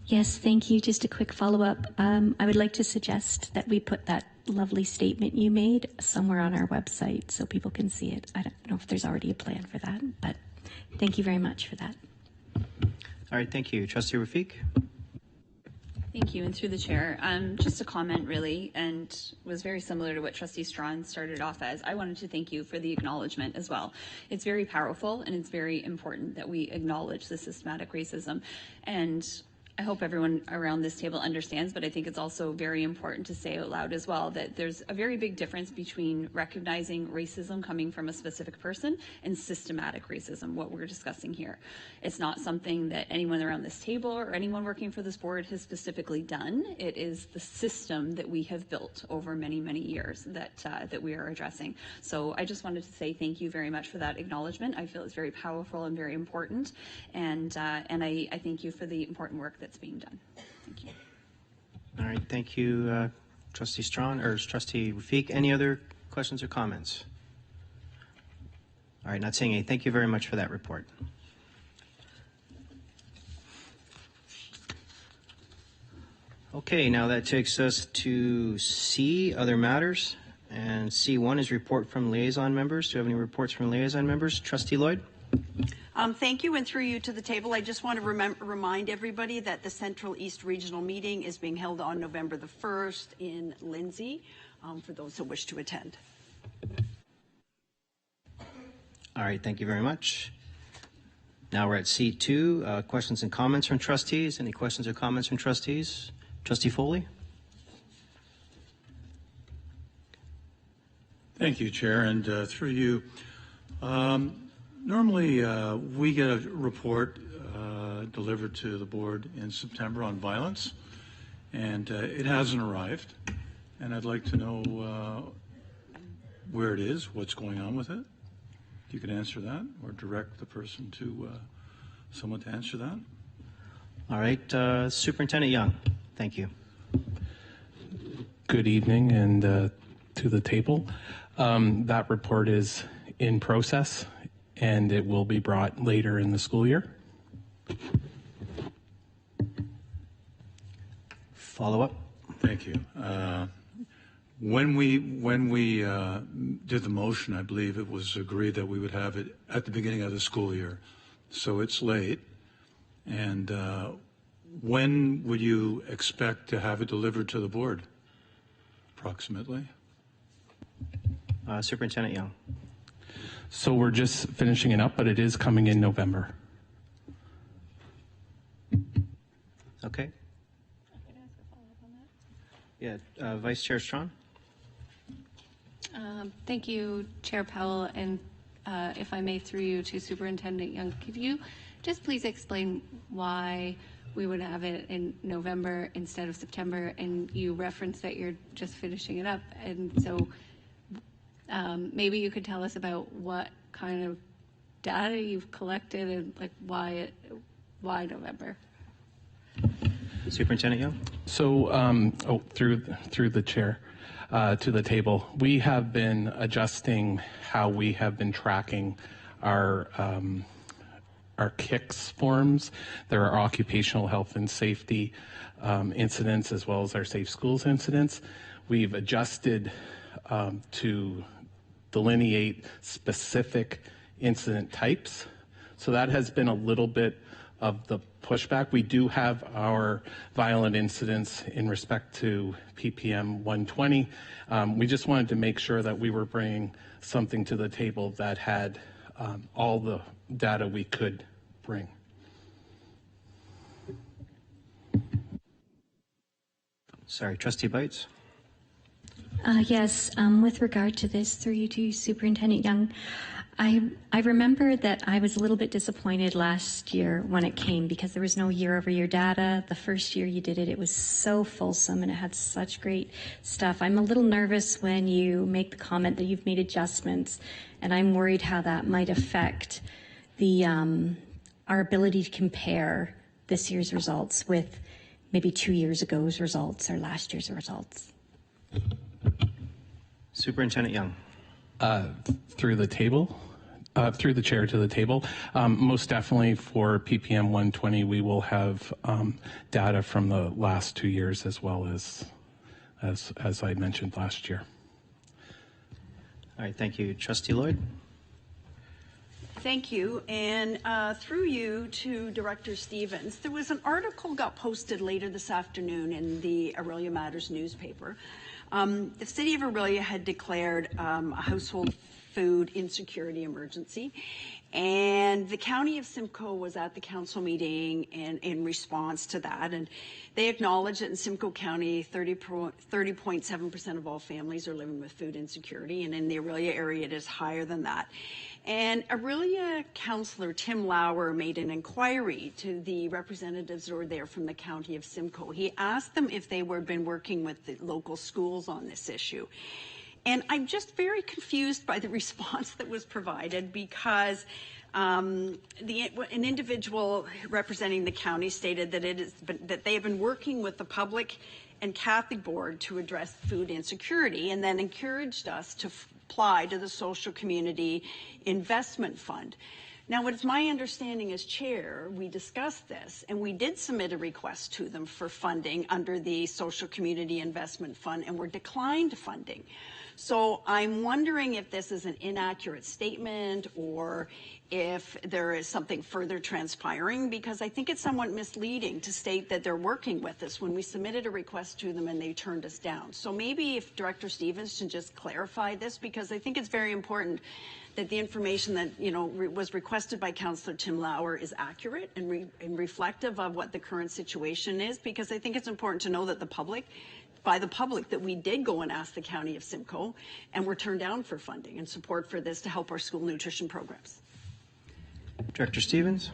Yes, thank you. Just a quick follow-up. I would like to suggest that we put that lovely statement you made somewhere on our website so people can see it. I don't know if there's already a plan for that, but thank you very much for that. All right, thank you. Trustee Rafiq? Thank you, and through the chair, just a comment really, and was very similar to what Trustee Strawn started off as. I wanted to thank you for the acknowledgement as well. It's very powerful, and it's very important that we acknowledge the systematic racism, and I hope everyone around this table understands, but I think it's also very important to say out loud as well that there's a very big difference between recognizing racism coming from a specific person and systematic racism, what we're discussing here. It's not something that anyone around this table or anyone working for this board has specifically done. It is the system that we have built over many, many years that we are addressing. So I just wanted to say thank you very much for that acknowledgement. I feel it's very powerful and very important, and I thank you for the important work that's being done. Thank you. All right, thank you, Trustee Strawn, or Trustee Rafiq. Any other questions or comments? All right, not saying any. Thank you very much for that report. Okay, now that takes us to C, other matters, and C1 is report from liaison members. Do you have any reports from liaison members? Trustee Lloyd? Thank you, and through you to the table, I just want to remind everybody that the Central East Regional Meeting is being held on November the 1st in Lindsay, for those who wish to attend. All right, thank you very much. Now we're at C2, questions and comments from trustees. Any questions or comments from trustees? Trustee Foley? Thank you, Chair, and through you. Normally, we get a report delivered to the board in September on violence, and it hasn't arrived. And I'd like to know where it is, what's going on with it. If you could answer that, or direct the person to someone to answer that. All right, Superintendent Young, thank you. Good evening, and to the table. That report is in process, and it will be brought later in the school year. Follow up. Thank you. When we did the motion, I believe it was agreed that we would have it at the beginning of the school year. So it's late. And when would you expect to have it delivered to the board, approximately? Superintendent Young. So we're just finishing it up, but it is coming in November. Okay. Yeah, Vice Chair Strawn. Thank you, Chair Powell, and if I may, through you to Superintendent Young, could you just please explain why we would have it in November instead of September? And you referenced that you're just finishing it up, and so maybe you could tell us about what kind of data you've collected and like why November? Superintendent Young. So, through the chair, to the table, we have been adjusting how we have been tracking our KICS forms. There are occupational health and safety incidents as well as our safe schools incidents. We've adjusted to delineate specific incident types. So that has been a little bit of the pushback. We do have our violent incidents in respect to PPM 120. We just wanted to make sure that we were bringing something to the table that had all the data we could bring. Sorry, Trustee Bites. Yes, with regard to this, through you to Superintendent Young, I remember that I was a little bit disappointed last year when it came because there was no year-over-year data. The first year you did it, it was so fulsome and it had such great stuff. I'm a little nervous when you make the comment that you've made adjustments, and I'm worried how that might affect the our ability to compare this year's results with maybe 2 years ago's results or last year's results. Superintendent Young. Through the table, through the chair to the table, most definitely for PPM 120, we will have data from the last 2 years as well as I mentioned last year. All right, thank you. Trustee Lloyd. Thank you. And through you to Director Stevens, there was an article got posted later this afternoon in the Aurelia Matters newspaper. The city of Aurelia had declared a household food insecurity emergency, and the county of Simcoe was at the council meeting in response to that, and they acknowledged that in Simcoe County 30.7% of all families are living with food insecurity, and in the Aurelia area it is higher than that. And Aurelia Councillor Tim Lauer made an inquiry to the representatives who were there from the county of Simcoe. He asked them if they had been working with the local schools on this issue. And I'm just very confused by the response that was provided because an individual representing the county stated that they have been working with the public and Catholic board to address food insecurity, and then encouraged us to apply to the Social Community Investment Fund. Now, it's my understanding as chair, we discussed this, and we did submit a request to them for funding under the Social Community Investment Fund, and were declined funding. So I'm wondering if this is an inaccurate statement or if there is something further transpiring, because I think it's somewhat misleading to state that they're working with us when we submitted a request to them and they turned us down. So maybe if Director Stevens can just clarify this, because I think it's very important that the information that was requested by Councillor Tim Lauer is accurate and reflective of what the current situation is, because I think it's important to know that by the public that we did go and ask the County of Simcoe and were turned down for funding and support for this to help our school nutrition programs. Director Stevens.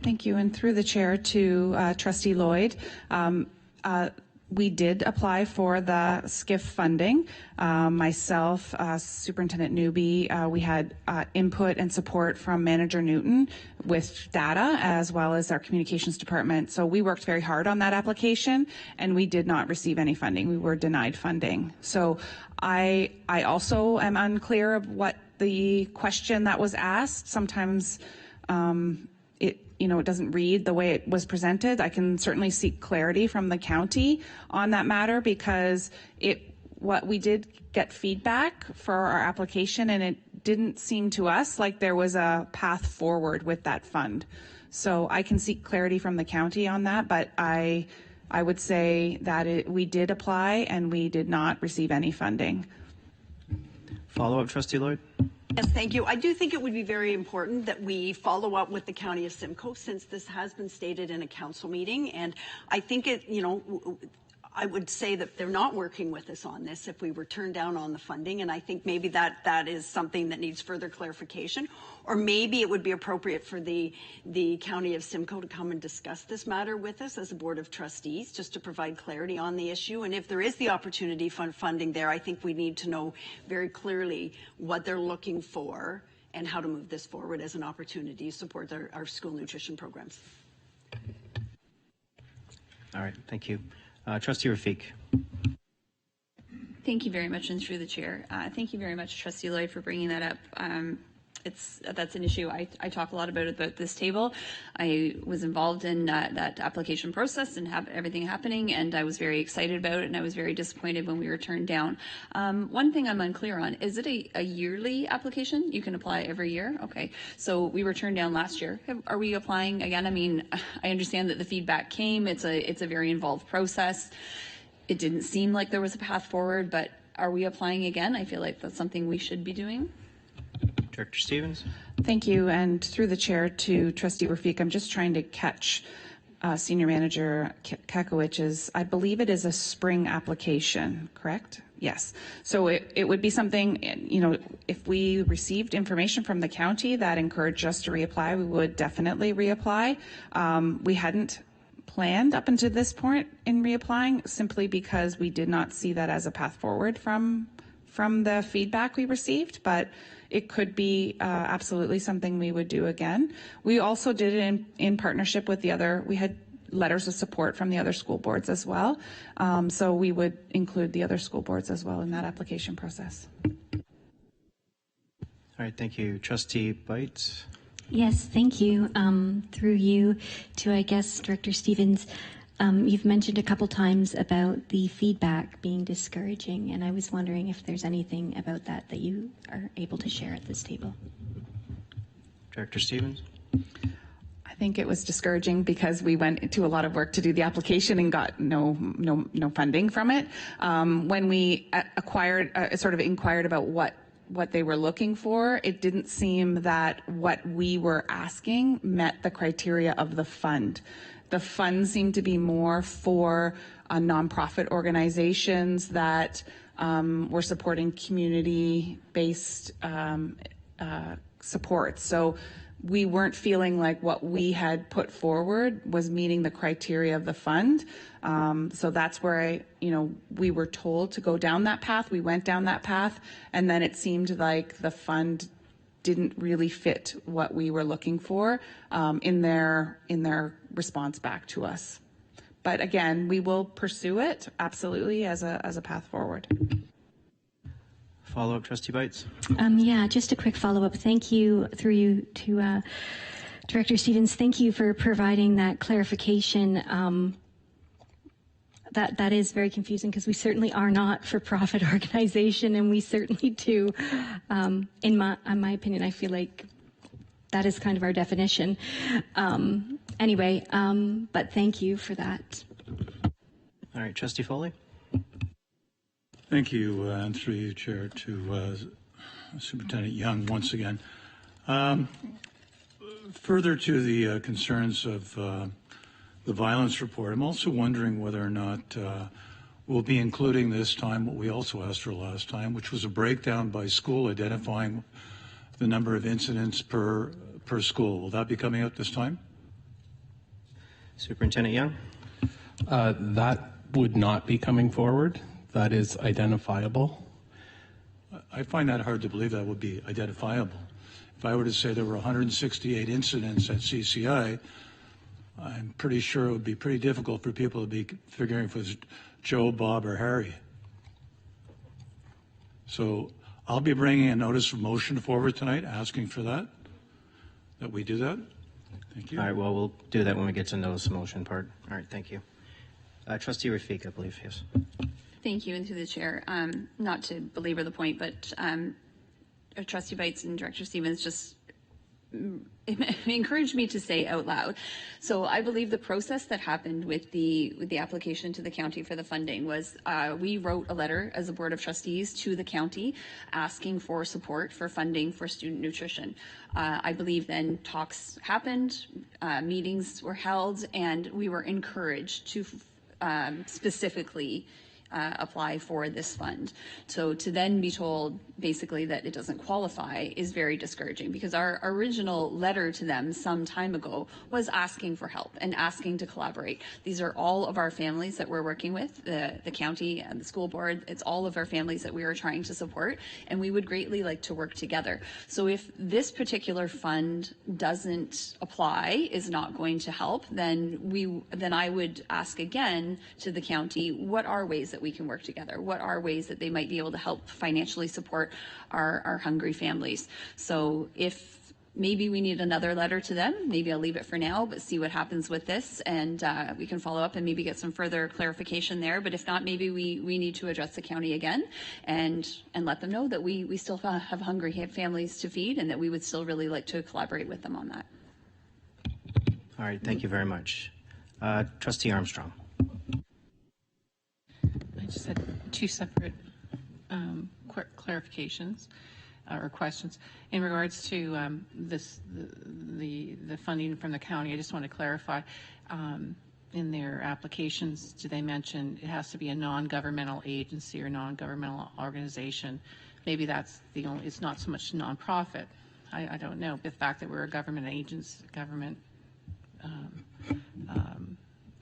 Thank you. And through the chair to Trustee Lloyd, we did apply for the SCIF funding. Myself, Superintendent Newby, we had input and support from Manager Newton with data, as well as our communications department. So we worked very hard on that application, and we did not receive any funding. We were denied funding. So I also am unclear of what the question that was asked. Sometimes it doesn't read the way it was presented. I can certainly seek clarity from the county on that matter, because what we did get feedback for our application, and it didn't seem to us like there was a path forward with that fund. So I can seek clarity from the county on that, but I would say that we did apply and we did not receive any funding. Follow-up, Trustee Lloyd? Yes, thank you. I do think it would be very important that we follow up with the County of Simcoe, since this has been stated in a council meeting. And I think I would say that they're not working with us on this if we were turned down on the funding. And I think maybe that is something that needs further clarification. Or maybe it would be appropriate for the County of Simcoe to come and discuss this matter with us as a Board of Trustees, just to provide clarity on the issue. And if there is the opportunity for funding there, I think we need to know very clearly what they're looking for and how to move this forward as an opportunity to support our school nutrition programs. All right, thank you. Trustee Rafiq. Thank you very much, and through the chair. Thank you very much, Trustee Lloyd, for bringing that up. That's an issue I talk a lot about at this table. I was involved in that application process and have everything happening, and I was very excited about it, and I was very disappointed when we were turned down. One thing I'm unclear on, is it a yearly application? You can apply every year? Okay. So we were turned down last year. Are we applying again? I mean, I understand that the feedback came. It's a very involved process. It didn't seem like there was a path forward, but are we applying again? I feel like that's something we should be doing. Director Stevens. Thank you, and through the chair to Trustee Rafiq, I'm just trying to catch Senior Manager Kakowicz's, I believe it is a spring application, correct? Yes. So it would be something, if we received information from the county that encouraged us to reapply, we would definitely reapply. We hadn't planned up until this point in reapplying, simply because we did not see that as a path forward from the feedback we received, but it could be absolutely something we would do again. We also did it in partnership with we had letters of support from the other school boards as well. So we would include the other school boards as well in that application process. All right, thank you. Trustee Bites. Yes, thank you. Through you to, I guess, Director Stevens, you've mentioned a couple times about the feedback being discouraging, and I was wondering if there's anything about that you are able to share at this table. Director Stevens. I think it was discouraging because we went into a lot of work to do the application and got no funding from it. When we inquired about what they were looking for, it didn't seem that what we were asking met the criteria of the fund. The fund seemed to be more for nonprofit organizations that were supporting community-based support. So we weren't feeling like what we had put forward was meeting the criteria of the fund. So that's where we were told to go down that path. We went down that path, and then it seemed like the fund didn't really fit what we were looking for in their response back to us. But again, we will pursue it absolutely as a path forward. Follow-up, Trustee Bites. Yeah, just a quick follow-up. Thank you, through you to Director Stevens. Thank you for providing that clarification. That is very confusing, because we certainly are not for-profit organization, and we certainly do. In my opinion, I feel like that is kind of our definition. Anyway, but thank you for that. All right, Trustee Foley. Thank you, and through you, Chair, to Superintendent Young once again. Further to the concerns of the violence report, I'm also wondering whether or not we'll be including this time what we also asked for last time, which was a breakdown by school identifying the number of incidents per school. Will that be coming out this time? Superintendent Young. That would not be coming forward. That is identifiable. I find that hard to believe that would be identifiable. If I were to say there were 168 incidents at CCI, I'm pretty sure it would be pretty difficult for people to be figuring if it was Joe, Bob, or Harry. So I'll be bringing a notice of motion forward tonight asking for that we do that. Thank you. All right, well, we'll do that when we get to the notice of motion part. All right, thank you. Trustee Rafiq, I believe, yes. Thank you, and through the chair. Not to belabor the point, but Trustee Bites and Director Stevens just encouraged me to say out loud. So I believe the process that happened with the application to the county for the funding was we wrote a letter as a Board of Trustees to the county asking for support for funding for student nutrition. I believe then talks happened, meetings were held, and we were encouraged to specifically apply for this fund. So to then be told basically that it doesn't qualify is very discouraging, because our original letter to them some time ago was asking for help and asking to collaborate. These are all of our families that we're working with, the county and the school board. It's all of our families that we are trying to support, and we would greatly like to work together. So if this particular fund doesn't apply, is not going to help, then I would ask again to the county, what are ways that we can work together? What are ways that they might be able to help financially support our hungry families? So if maybe we need another letter to them, maybe I'll leave it for now, but see what happens with this, and we can follow up and maybe get some further clarification there. But if not, maybe we need to address the county again and let them know that we still have hungry families to feed, and that we would still really like to collaborate with them on that. All right, thank you very much. Trustee Armstrong. I just had two separate clarifications or questions in regards to the funding from the county. I just want to clarify, in their applications, do they mention it has to be a non-governmental agency or non-governmental organization? Maybe that's the only. It's not so much nonprofit. I don't know. The fact that we're a government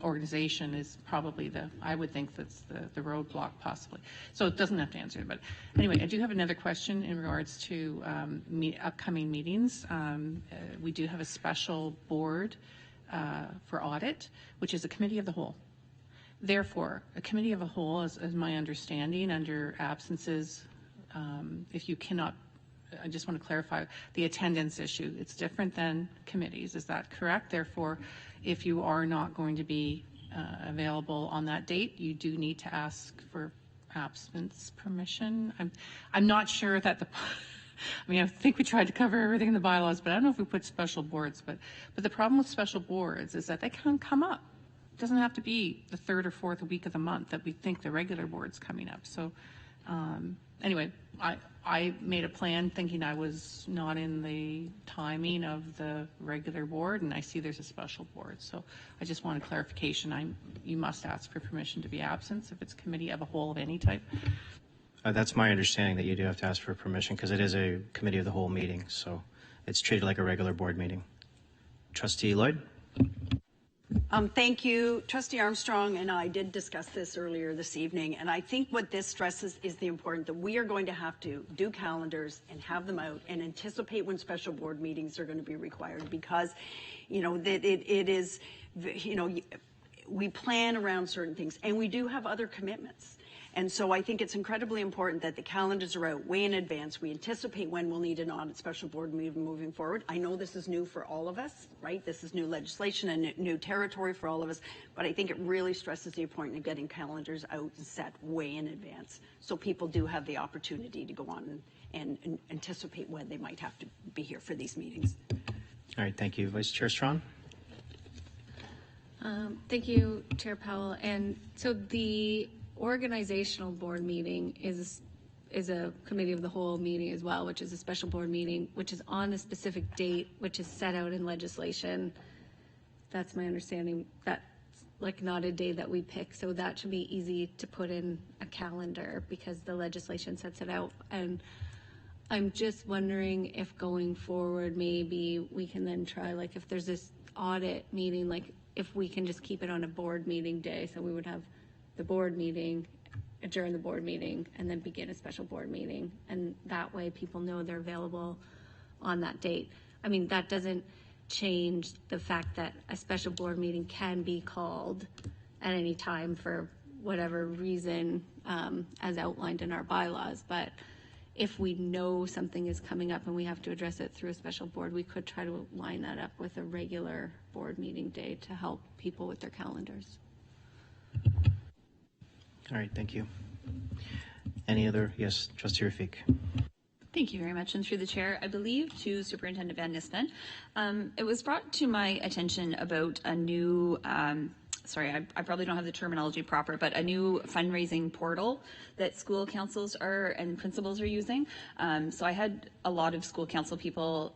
organization is probably I would think that's the roadblock possibly. So it doesn't have to answer it. But anyway, I do have another question in regards to upcoming meetings. We do have a special board for audit, which is a committee of the whole. Therefore, a committee of the whole, is my understanding, under absences, if you cannot, I just want to clarify the attendance issue. It's different than committees. Is that correct? Therefore, if you are not going to be available on that date, you do need to ask for absence permission. I'm not sure that I think we tried to cover everything in the bylaws, but I don't know if we put special boards. But the problem with special boards is that they can come up. It doesn't have to be the third or fourth week of the month that we think the regular board's coming up. So anyway, I made a plan thinking I was not in the timing of the regular board, and I see there's a special board. So I just wanted clarification. You must ask for permission to be absent if it's committee of a whole of any type. That's my understanding, that you do have to ask for permission, because it is a committee of the whole meeting, so it's treated like a regular board meeting. Trustee Lloyd? Thank you. Trustee Armstrong and I did discuss this earlier this evening, and I think what this stresses is the important that we are going to have to do calendars and have them out and anticipate when special board meetings are going to be required, because, it is, we plan around certain things, and we do have other commitments. And so I think it's incredibly important that the calendars are out way in advance. We anticipate when we'll need an audit special board meeting moving forward. I know this is new for all of us, right? This is new legislation and new territory for all of us, but I think it really stresses the importance of getting calendars out and set way in advance, so people do have the opportunity to go on and anticipate when they might have to be here for these meetings. All right, thank you. Vice Chair Strawn? Thank you, Chair Powell. And so the organizational board meeting is a committee of the whole meeting as well, which is a special board meeting, which is on a specific date, which is set out in legislation. That's my understanding. That's not a day that we pick, so that should be easy to put in a calendar because the legislation sets it out. And I'm just wondering if going forward, maybe we can then try, if there's this audit meeting, if we can just keep it on a board meeting day, so we would have the board meeting, adjourn the board meeting, and then begin a special board meeting. And that way people know they're available on that date. That doesn't change the fact that a special board meeting can be called at any time for whatever reason, as outlined in our bylaws. But if we know something is coming up and we have to address it through a special board, we could try to line that up with a regular board meeting day to help people with their calendars. All right, thank you. Any other? Yes, Trustee Rafik. Thank you very much. And through the chair, I believe to Superintendent Van Nispen, it was brought to my attention about a new, I probably don't have the terminology proper, but a new fundraising portal that school councils and principals are using. So I had a lot of school council people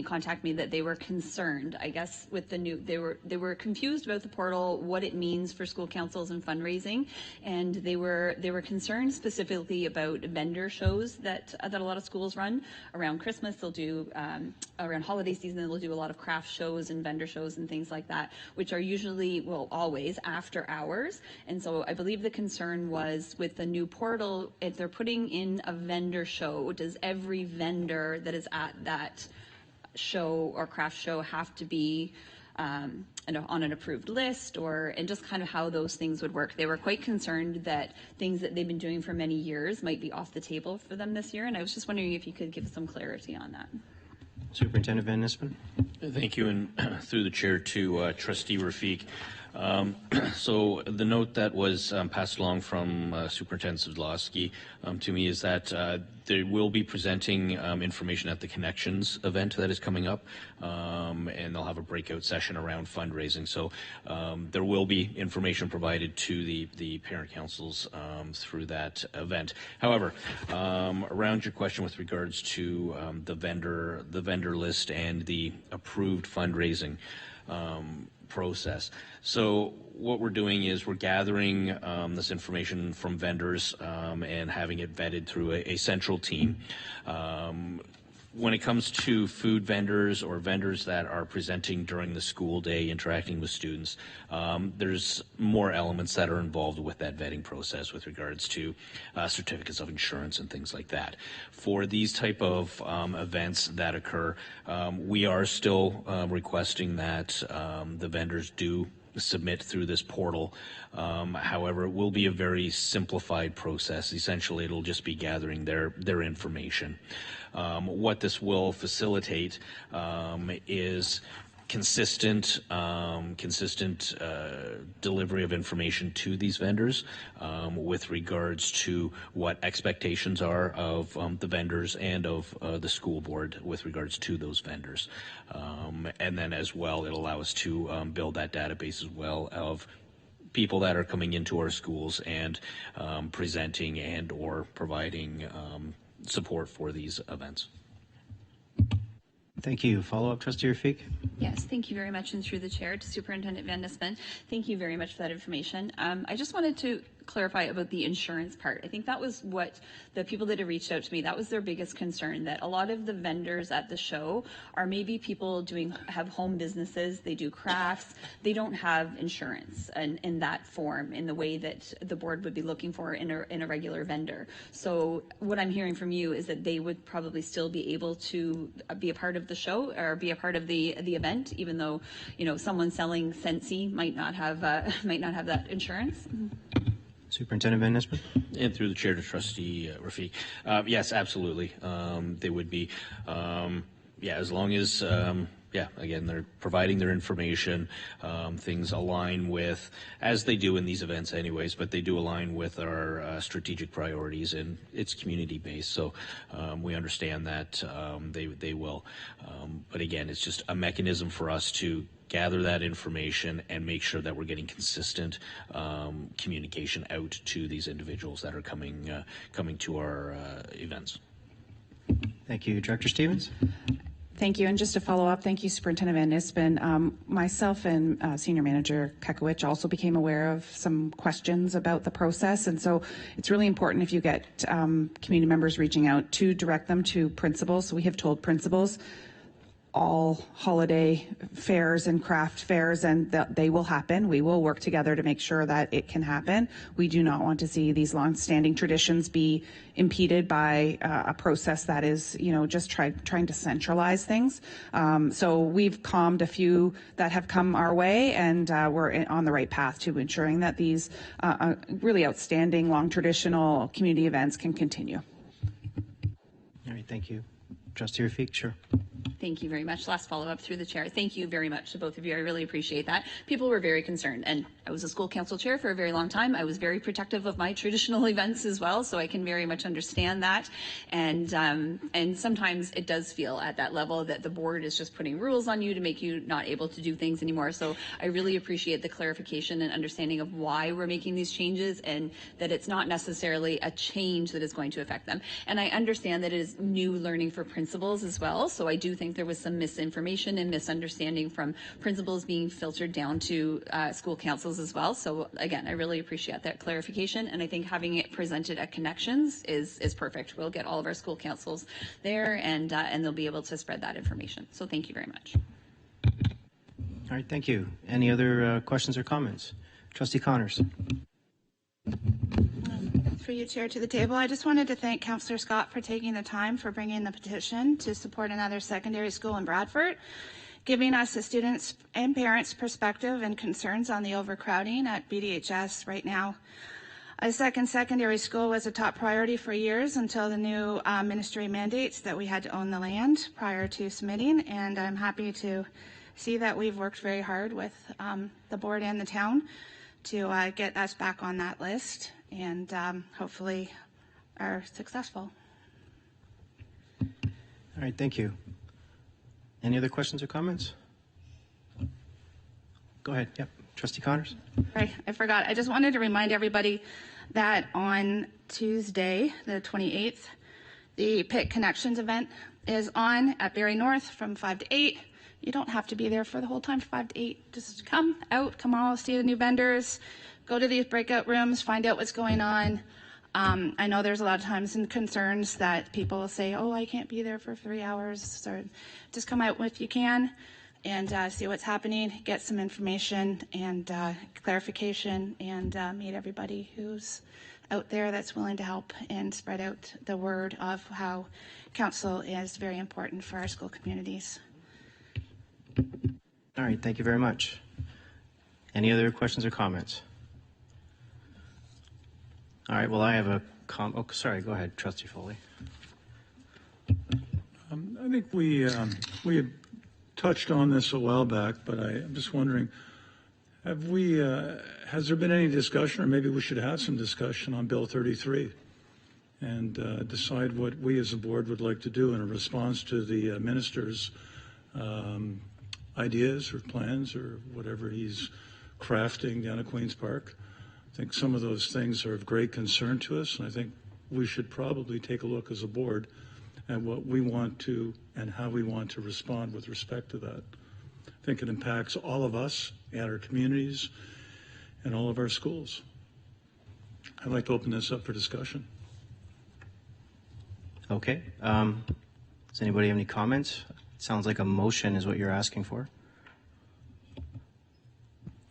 contact me that they were concerned, I guess, with the new, they were confused about the portal, what it means for school councils and fundraising. And they were concerned specifically about vendor shows that a lot of schools run around Christmas. They'll do, around holiday season, they'll do a lot of craft shows and vendor shows and things like that, which are usually, well, always after hours. And so I believe the concern was with the new portal, if they're putting in a vendor show, does every vendor that is at that show or craft show have to be on an approved list, and just kind of how those things would work? They were quite concerned that things that they've been doing for many years might be off the table for them this year, and I was just wondering if you could give some clarity on that. Superintendent Van Nispen. Thank you, and through the chair to Trustee Rafik. So the note that was passed along from Superintendent Zlowski to me is that they will be presenting information at the Connections event that is coming up, and they'll have a breakout session around fundraising. So there will be information provided to the parent councils through that event. However, around your question with regards to the vendor list and the approved fundraising process. So what we're doing is we're gathering this information from vendors and having it vetted through a central team. When it comes to food vendors or vendors that are presenting during the school day, interacting with students, there's more elements that are involved with that vetting process with regards to certificates of insurance and things like that. For these type of events that occur, we are still requesting that the vendors do submit through this portal. However, it will be a very simplified process. Essentially, it'll just be gathering their information. What this will facilitate is consistent delivery of information to these vendors with regards to what expectations are of the vendors and of the school board with regards to those vendors. And then as well, it'll allow us to build that database as well of people that are coming into our schools and presenting and or providing support for these events. Thank you. Follow-up, Trustee Rafik? Yes, thank you very much, and through the chair to Superintendent Van Nispen, thank you very much for that information. I just wanted to clarify about the insurance part. I think that was what the people that have reached out to me, that was their biggest concern, that a lot of the vendors at the show are maybe people have home businesses, they do crafts, they don't have insurance in that form, in the way that the board would be looking for in a regular vendor. So what I'm hearing from you is that they would probably still be able to be a part of the show or be a part of the event, even though, someone selling Sensi might not have that insurance. Superintendent Van Nispen? And through the chair to Trustee Rafik. Yes, absolutely. They would be, as long as, again, they're providing their information, things align with, as they do in these events anyways, but they do align with our strategic priorities, and it's community-based, so we understand that they will. But again, it's just a mechanism for us to gather that information and make sure that we're getting consistent communication out to these individuals that are coming to our events. Thank you. Director Stevens? Thank you. And just to follow up, thank you, Superintendent Van Nispen. Myself and Senior Manager Kekowicz also became aware of some questions about the process. And so it's really important, if you get community members reaching out, to direct them to principals. So we have told principals all holiday fairs and craft fairs, and they will happen. We will work together to make sure that it can happen. We do not want to see these long-standing traditions be impeded by a process that is, just trying to centralize things. So we've calmed a few that have come our way, and we're on the right path to ensuring that these really outstanding, long traditional community events can continue. All right, thank you. Trustee Rafik, sure. Thank you very much. Last follow-up through the chair. Thank you very much to both of you. I really appreciate that. People were very concerned, and I was a school council chair for a very long time. I was very protective of my traditional events as well, so I can very much understand that. And sometimes it does feel at that level that the board is just putting rules on you to make you not able to do things anymore. So I really appreciate the clarification and understanding of why we're making these changes, and that it's not necessarily a change that is going to affect them. And I understand that it is new learning for principals as well, so I do think there was some misinformation and misunderstanding from principals being filtered down to school councils as well. So again, I really appreciate that clarification, and I think having it presented at Connections is perfect. We'll get all of our school councils there, and they'll be able to spread that information. So thank you very much. All right, thank you. Any other questions or comments? Trustee Connors. For you, Chair, to the table, I just wanted to thank Councillor Scott for taking the time for bringing the petition to support another secondary school in Bradford, giving us the students and parents perspective and concerns on the overcrowding at BDHS right now. A second secondary school was a top priority for years until the new ministry mandates that we had to own the land prior to submitting, and I'm happy to see that we've worked very hard with the board and the town to get us back on that list, and hopefully are successful. All right, thank you. Any other questions or comments? Go ahead. Yep. Trustee Connors. Sorry, I forgot. I just wanted to remind everybody that on Tuesday, the 28th, the PIT Connections event is on at Barrie North from 5 to 8. You don't have to be there for the whole time, 5 to 8. Just come out, come all, see the new vendors, go to these breakout rooms, find out what's going on. I know there's a lot of times and concerns that people will say, oh, I can't be there for 3 hours. So just come out if you can and see what's happening, get some information and clarification, and meet everybody who's out there that's willing to help and spread out the word of how council is very important for our school communities. All right, thank you very much. Any other questions or comments? All right, well, I have a oh, sorry, go ahead, Trustee Foley. I think we had touched on this a while back, but I'm just wondering, has there been any discussion, or maybe we should have some discussion on Bill 33 and decide what we as a board would like to do in a response to the minister's ideas or plans or whatever he's crafting down at Queen's Park. I think some of those things are of great concern to us, and I think we should probably take a look as a board at what we want to and how we want to respond with respect to that. I think it impacts all of us and our communities and all of our schools. I'd like to open this up for discussion. Okay. Does anybody have any comments? It sounds like a motion is what you're asking for.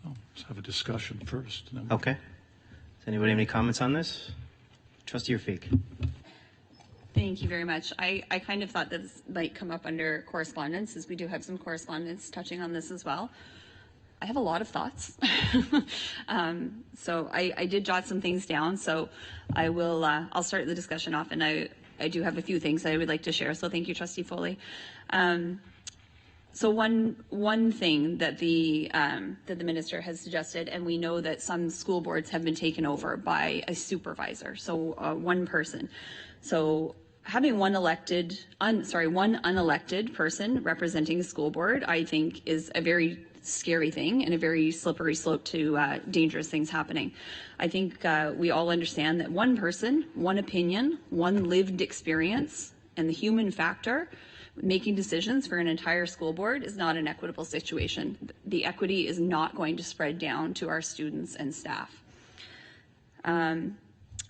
Let's have a discussion first. Okay. Does anybody have any comments on this? Trustee Rafik. Thank you very much. I kind of thought that this might come up under correspondence, as we do have some correspondence touching on this as well. I have a lot of thoughts. So I did jot some things down, so I will, I'll start the discussion off, and I do have a few things that I would like to share, so thank you, Trustee Foley. So one thing that the minister has suggested, and we know that some school boards have been taken over by a supervisor, so one person. So having one unelected person representing a school board, I think, is a very scary thing and a very slippery slope to dangerous things happening. I think we all understand that one person, one opinion, one lived experience, and the human factor making decisions for an entire school board is not an equitable situation. The equity is not going to spread down to our students and staff.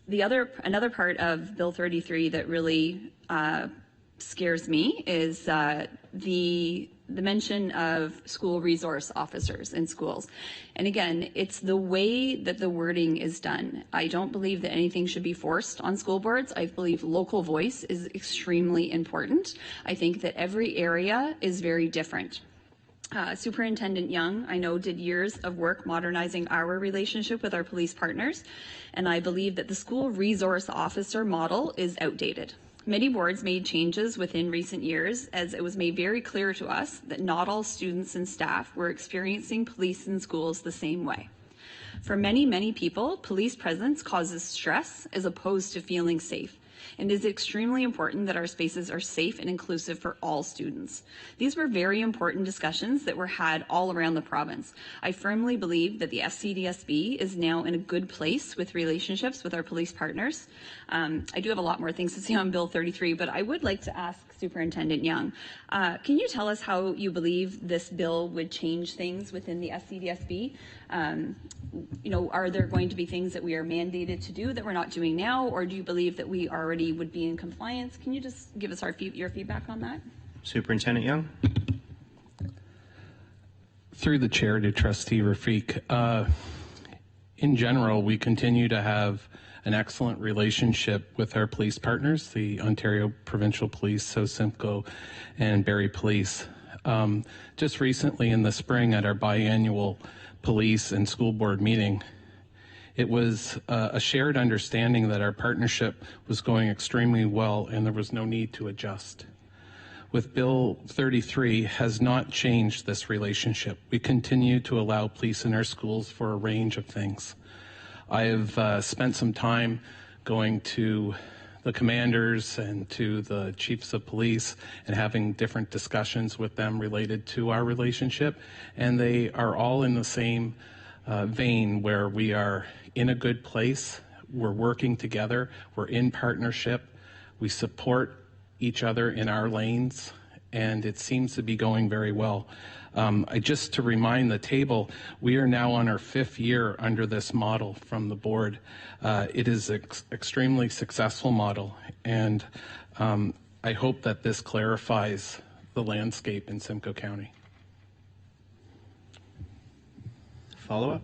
Another part of Bill 33 that really scares me is the mention of school resource officers in schools. And again, it's the way that the wording is done. I don't believe that anything should be forced on school boards. I believe local voice is extremely important. I think that every area is very different. Superintendent Young, I know, did years of work modernizing our relationship with our police partners, and I believe that the school resource officer model is outdated. Many boards made changes within recent years as it was made very clear to us that not all students and staff were experiencing police in schools the same way. For many, many people, police presence causes stress as opposed to feeling safe. And it is extremely important that our spaces are safe and inclusive for all students. These were very important discussions that were had all around the province. I firmly believe that the SCDSB is now in a good place with relationships with our police partners. I do have a lot more things to say on Bill 33, but I would like to ask Superintendent Young, can you tell us how you believe this bill would change things within the SCDSB? Are there going to be things that we are mandated to do that we're not doing now, or do you believe that we already would be in compliance? Can you just give us your feedback on that? Superintendent Young. Through the chair to Trustee Rafiq, in general, we continue to have an excellent relationship with our police partners, the Ontario Provincial Police, so Simcoe and Barrie Police. Just recently in the spring at our biannual police and school board meeting, it was a shared understanding that our partnership was going extremely well and there was no need to adjust. With Bill 33 has not changed this relationship. We continue to allow police in our schools for a range of things. I have spent some time going to the commanders and to the chiefs of police and having different discussions with them related to our relationship, and they are all in the same vein where we are in a good place, we're working together, we're in partnership, we support each other in our lanes, and it seems to be going very well. Just to remind the table, we are now on our 5th year under this model from the board. It is an extremely successful model, and I hope that this clarifies the landscape in Simcoe County. Follow-up?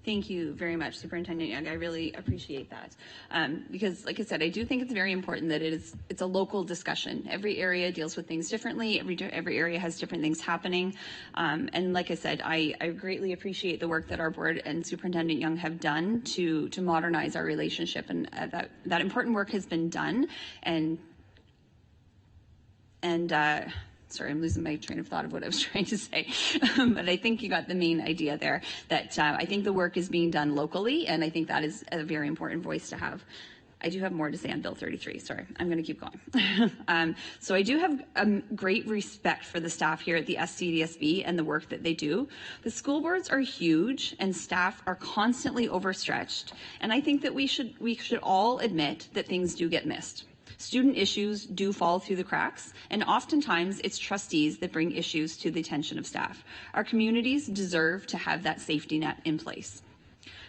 Thank you very much, Superintendent Young. I really appreciate that. Because, like I said, I do think it's very important that it's a local discussion. Every area deals with things differently. Every area has different things happening. And like I said, I greatly appreciate the work that our board and Superintendent Young have done to modernize our relationship. And that important work has been done. Sorry, I'm losing my train of thought of what I was trying to say. But I think you got the main idea there, that I think the work is being done locally, and I think that is a very important voice to have. I do have more to say on Bill 33. Sorry, I'm going to keep going. So I do have great respect for the staff here at the SCDSB and the work that they do. The school boards are huge and staff are constantly overstretched. And I think that we should all admit that things do get missed. Student issues do fall through the cracks, and oftentimes it's trustees that bring issues to the attention of staff. Our communities deserve to have that safety net in place.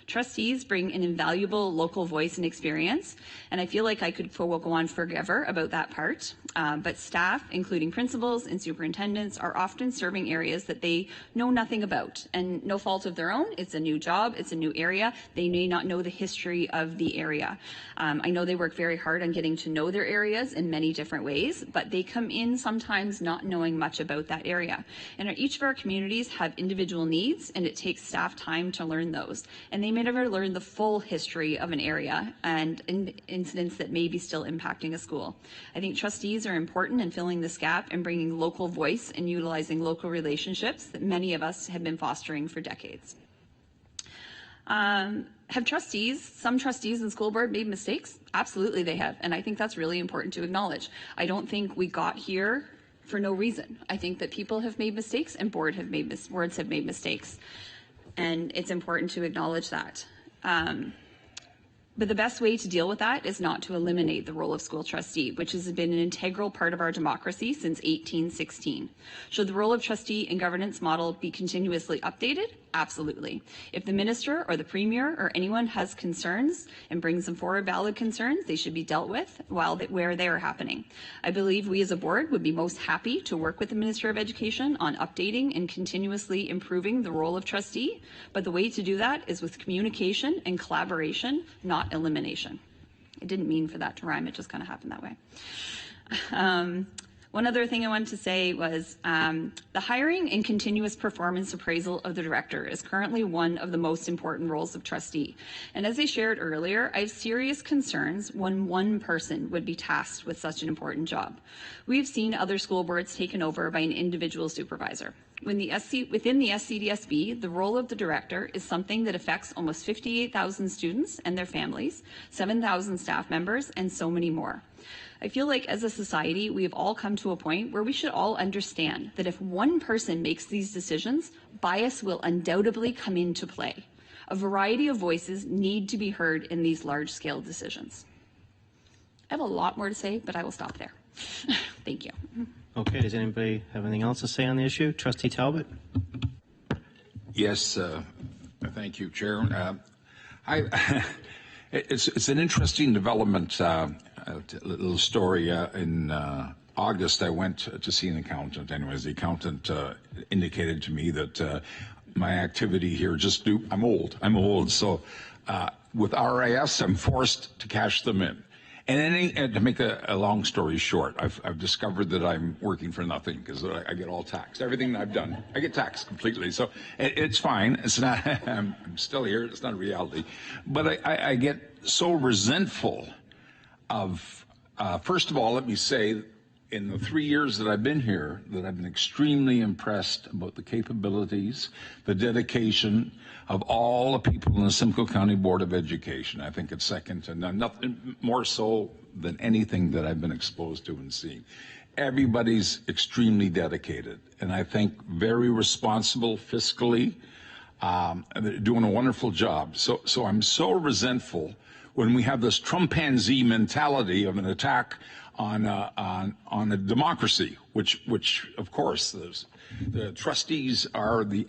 Trustees bring an invaluable local voice and experience, and I feel like I could go on forever about that part. But staff, including principals and superintendents, are often serving areas that they know nothing about, and no fault of their own. It's a new job, it's a new area. They may not know the history of the area. I know they work very hard on getting to know their areas in many different ways, but they come in sometimes not knowing much about that area. And each of our communities have individual needs, and it takes staff time to learn those. And they may never learn the full history of an area and incidents that may be still impacting a school. I think trustees are important in filling this gap and bringing local voice and utilizing local relationships that many of us have been fostering for decades. Have some trustees and school board made mistakes? Absolutely they have, and I think that's really important to acknowledge. I don't think we got here for no reason. I think that people have made mistakes and boards have made mistakes. And it's important to acknowledge that. But the best way to deal with that is not to eliminate the role of school trustee, which has been an integral part of our democracy since 1816. Should the role of trustee and governance model be continuously updated? Absolutely. If the minister or the premier or anyone has concerns and brings them forward valid concerns, they should be dealt with where they are happening. I believe we as a board would be most happy to work with the Minister of Education on updating and continuously improving the role of trustee, but the way to do that is with communication and collaboration, not elimination. I didn't mean for that to rhyme, it just kind of happened that way. One other thing I wanted to say was the hiring and continuous performance appraisal of the director is currently one of the most important roles of trustee. And as I shared earlier, I have serious concerns when one person would be tasked with such an important job. We've seen other school boards taken over by an individual supervisor. Within the SCDSB, the role of the director is something that affects almost 58,000 students and their families, 7,000 staff members, and so many more. I feel like as a society, we have all come to a point where we should all understand that if one person makes these decisions, bias will undoubtedly come into play. A variety of voices need to be heard in these large-scale decisions. I have a lot more to say, but I will stop there. Thank you. Okay, does anybody have anything else to say on the issue? Trustee Talbot? Yes, thank you, Chair. It's an interesting development. A little story. In August, I went to see an accountant. Anyways, the accountant indicated to me that my activity here I'm old. So with RIS, I'm forced to cash them in. And to make a long story short, I've discovered that I'm working for nothing because I get all taxed. Everything I've done, I get taxed completely. So it's fine. It's not. I'm still here. It's not a reality. But I get so resentful of. First of all, let me say, in the 3 years that I've been here, that I've been extremely impressed about the capabilities, the dedication of all the people in the Simcoe County Board of Education. I think it's second to none, nothing more so than anything that I've been exposed to and seen. Everybody's extremely dedicated, and I think very responsible fiscally, doing a wonderful job. So I'm so resentful when we have this Trumpanzee mentality of an attack on a democracy, which of course the trustees are the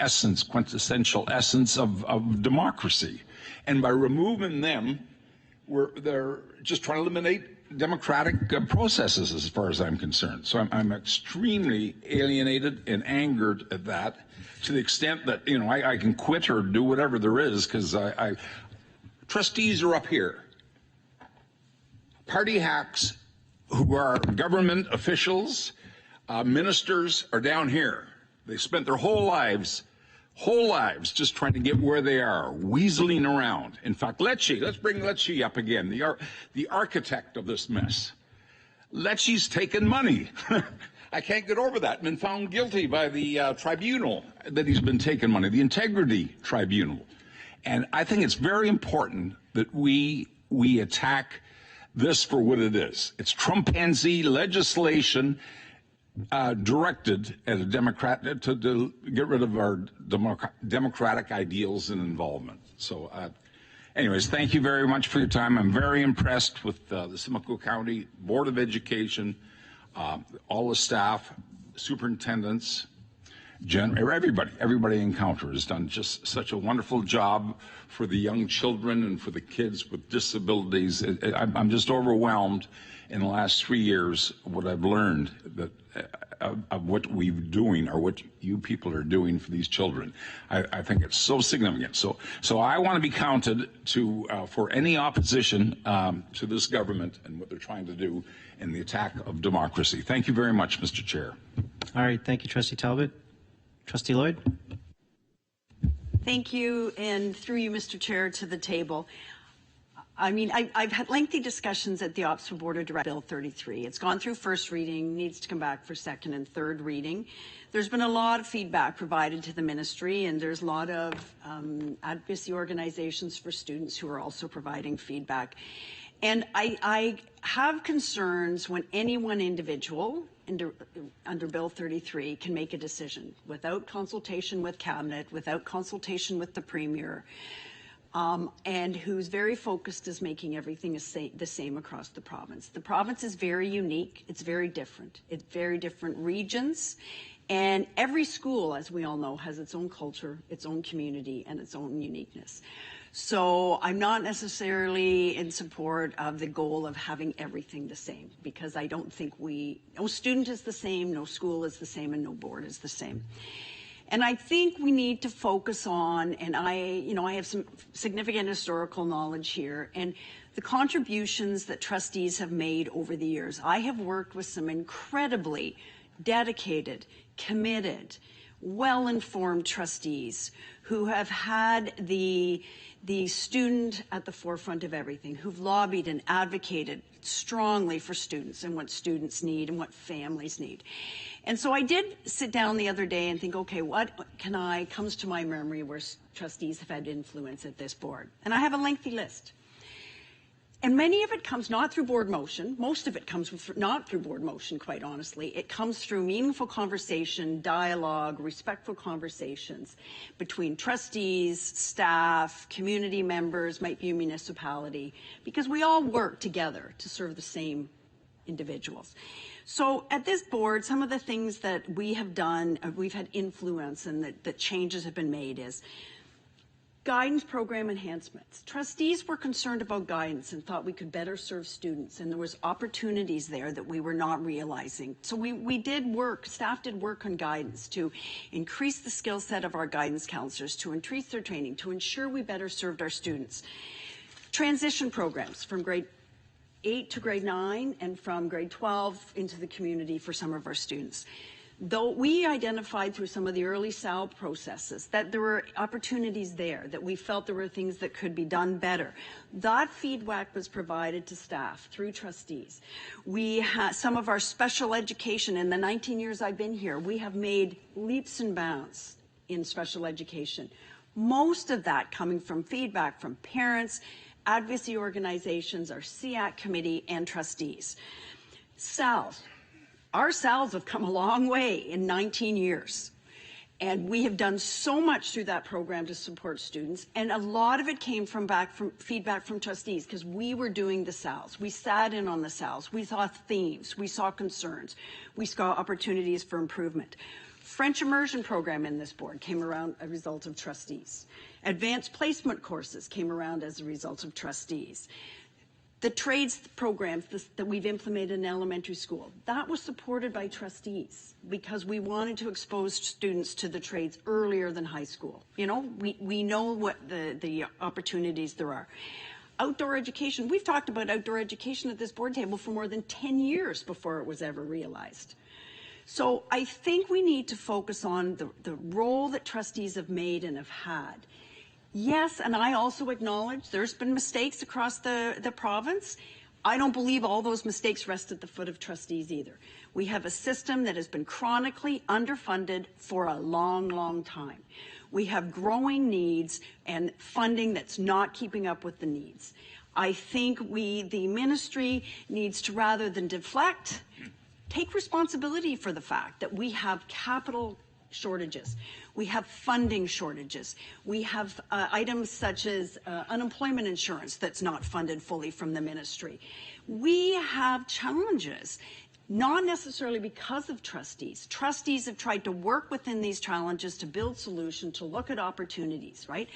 quintessential essence of democracy, and by removing them, they're just trying to eliminate democratic processes, as far as I'm concerned. So I'm extremely alienated and angered at that, to the extent that I can quit or do whatever there is, because trustees are up here. Party hacks who are government officials, ministers, are down here. They spent their whole lives just trying to get where they are, weaseling around. In fact, let's bring Lecce up again, the architect of this mess. Lecce's taken money. I can't get over that. Been found guilty by the tribunal that he's been taking money, the Integrity Tribunal. And I think it's very important that we attack this for what it is. It's Trumpanzee legislation directed at a Democrat to get rid of our democratic ideals and involvement. So, anyways, thank you very much for your time. I'm very impressed with the Simcoe County Board of Education, all the staff, superintendents, everybody I encounter has done just such a wonderful job for the young children and for the kids with disabilities. I'm just overwhelmed in the last 3 years what I've learned of what we're doing, or what you people are doing for these children. I think it's so significant. So I want to be counted for any opposition to this government and what they're trying to do in the attack of democracy. Thank you very much, Mr. Chair. All right, thank you, Trustee Talbot. Trustee Lloyd? Thank you, and through you, Mr. Chair, to the table. I mean, I've had lengthy discussions at the Ops Board of Directors, Bill 33. It's gone through first reading, needs to come back for second and third reading. There's been a lot of feedback provided to the ministry, and there's a lot of advocacy organizations for students who are also providing feedback. And I have concerns when any one individual under Bill 33 can make a decision without consultation with Cabinet, without consultation with the Premier, and who's very focused as making everything the same across the province. The province is very unique. It's very different. It's very different regions. And every school, as we all know, has its own culture, its own community, and its own uniqueness. So I'm not necessarily in support of the goal of having everything the same, because I don't think no student is the same, no school is the same, and no board is the same. And I think we need to focus on, and I have some significant historical knowledge here, and the contributions that trustees have made over the years. I have worked with some incredibly dedicated, committed, well-informed trustees who have had the student at the forefront of everything, who've lobbied and advocated strongly for students and what students need and what families need. And so I did sit down the other day and think, okay, what comes to my memory where trustees have had influence at this board? And I have a lengthy list. And many of it comes not through board motion. Most of it comes not through board motion, quite honestly. It comes through meaningful conversation, dialogue, respectful conversations between trustees, staff, community members, might be a municipality, because we all work together to serve the same individuals. So at this board, some of the things that we have done, we've had influence and that changes have been made is guidance program enhancements. Trustees were concerned about guidance and thought we could better serve students, and there was opportunities there that we were not realizing. So we did work, staff did work on guidance to increase the skill set of our guidance counselors, to increase their training, to ensure we better served our students. Transition programs from grade 8 to grade 9 and from grade 12 into the community for some of our students. Though we identified through some of the early SAL processes that there were opportunities there, that we felt there were things that could be done better. That feedback was provided to staff through trustees. We had some of our special education in the 19 years I've been here, we have made leaps and bounds in special education. Most of that coming from feedback from parents, advocacy organizations, our SEAC committee, and trustees. SALs. Our SALs have come a long way in 19 years. And we have done so much through that program to support students. And a lot of it came from feedback from trustees, because we were doing the SALs. We sat in on the SALs. We saw themes. We saw concerns. We saw opportunities for improvement. French immersion program in this board came around as a result of trustees. Advanced placement courses came around as a result of trustees. The trades programs that we've implemented in elementary school, that was supported by trustees because we wanted to expose students to the trades earlier than high school. You know, we know what the opportunities there are. Outdoor education, we've talked about outdoor education at this board table for more than 10 years before it was ever realized. So I think we need to focus on the role that trustees have made and have had. Yes, and I also acknowledge there's been mistakes across the province. I don't believe all those mistakes rest at the foot of trustees either. We have a system that has been chronically underfunded for a long, long time. We have growing needs and funding that's not keeping up with the needs. I think the ministry needs to, rather than deflect, take responsibility for the fact that we have capital shortages. We have funding shortages. We have items such as unemployment insurance that's not funded fully from the ministry. We have challenges, not necessarily because of trustees. Trustees have tried to work within these challenges to build solutions, to look at opportunities, right?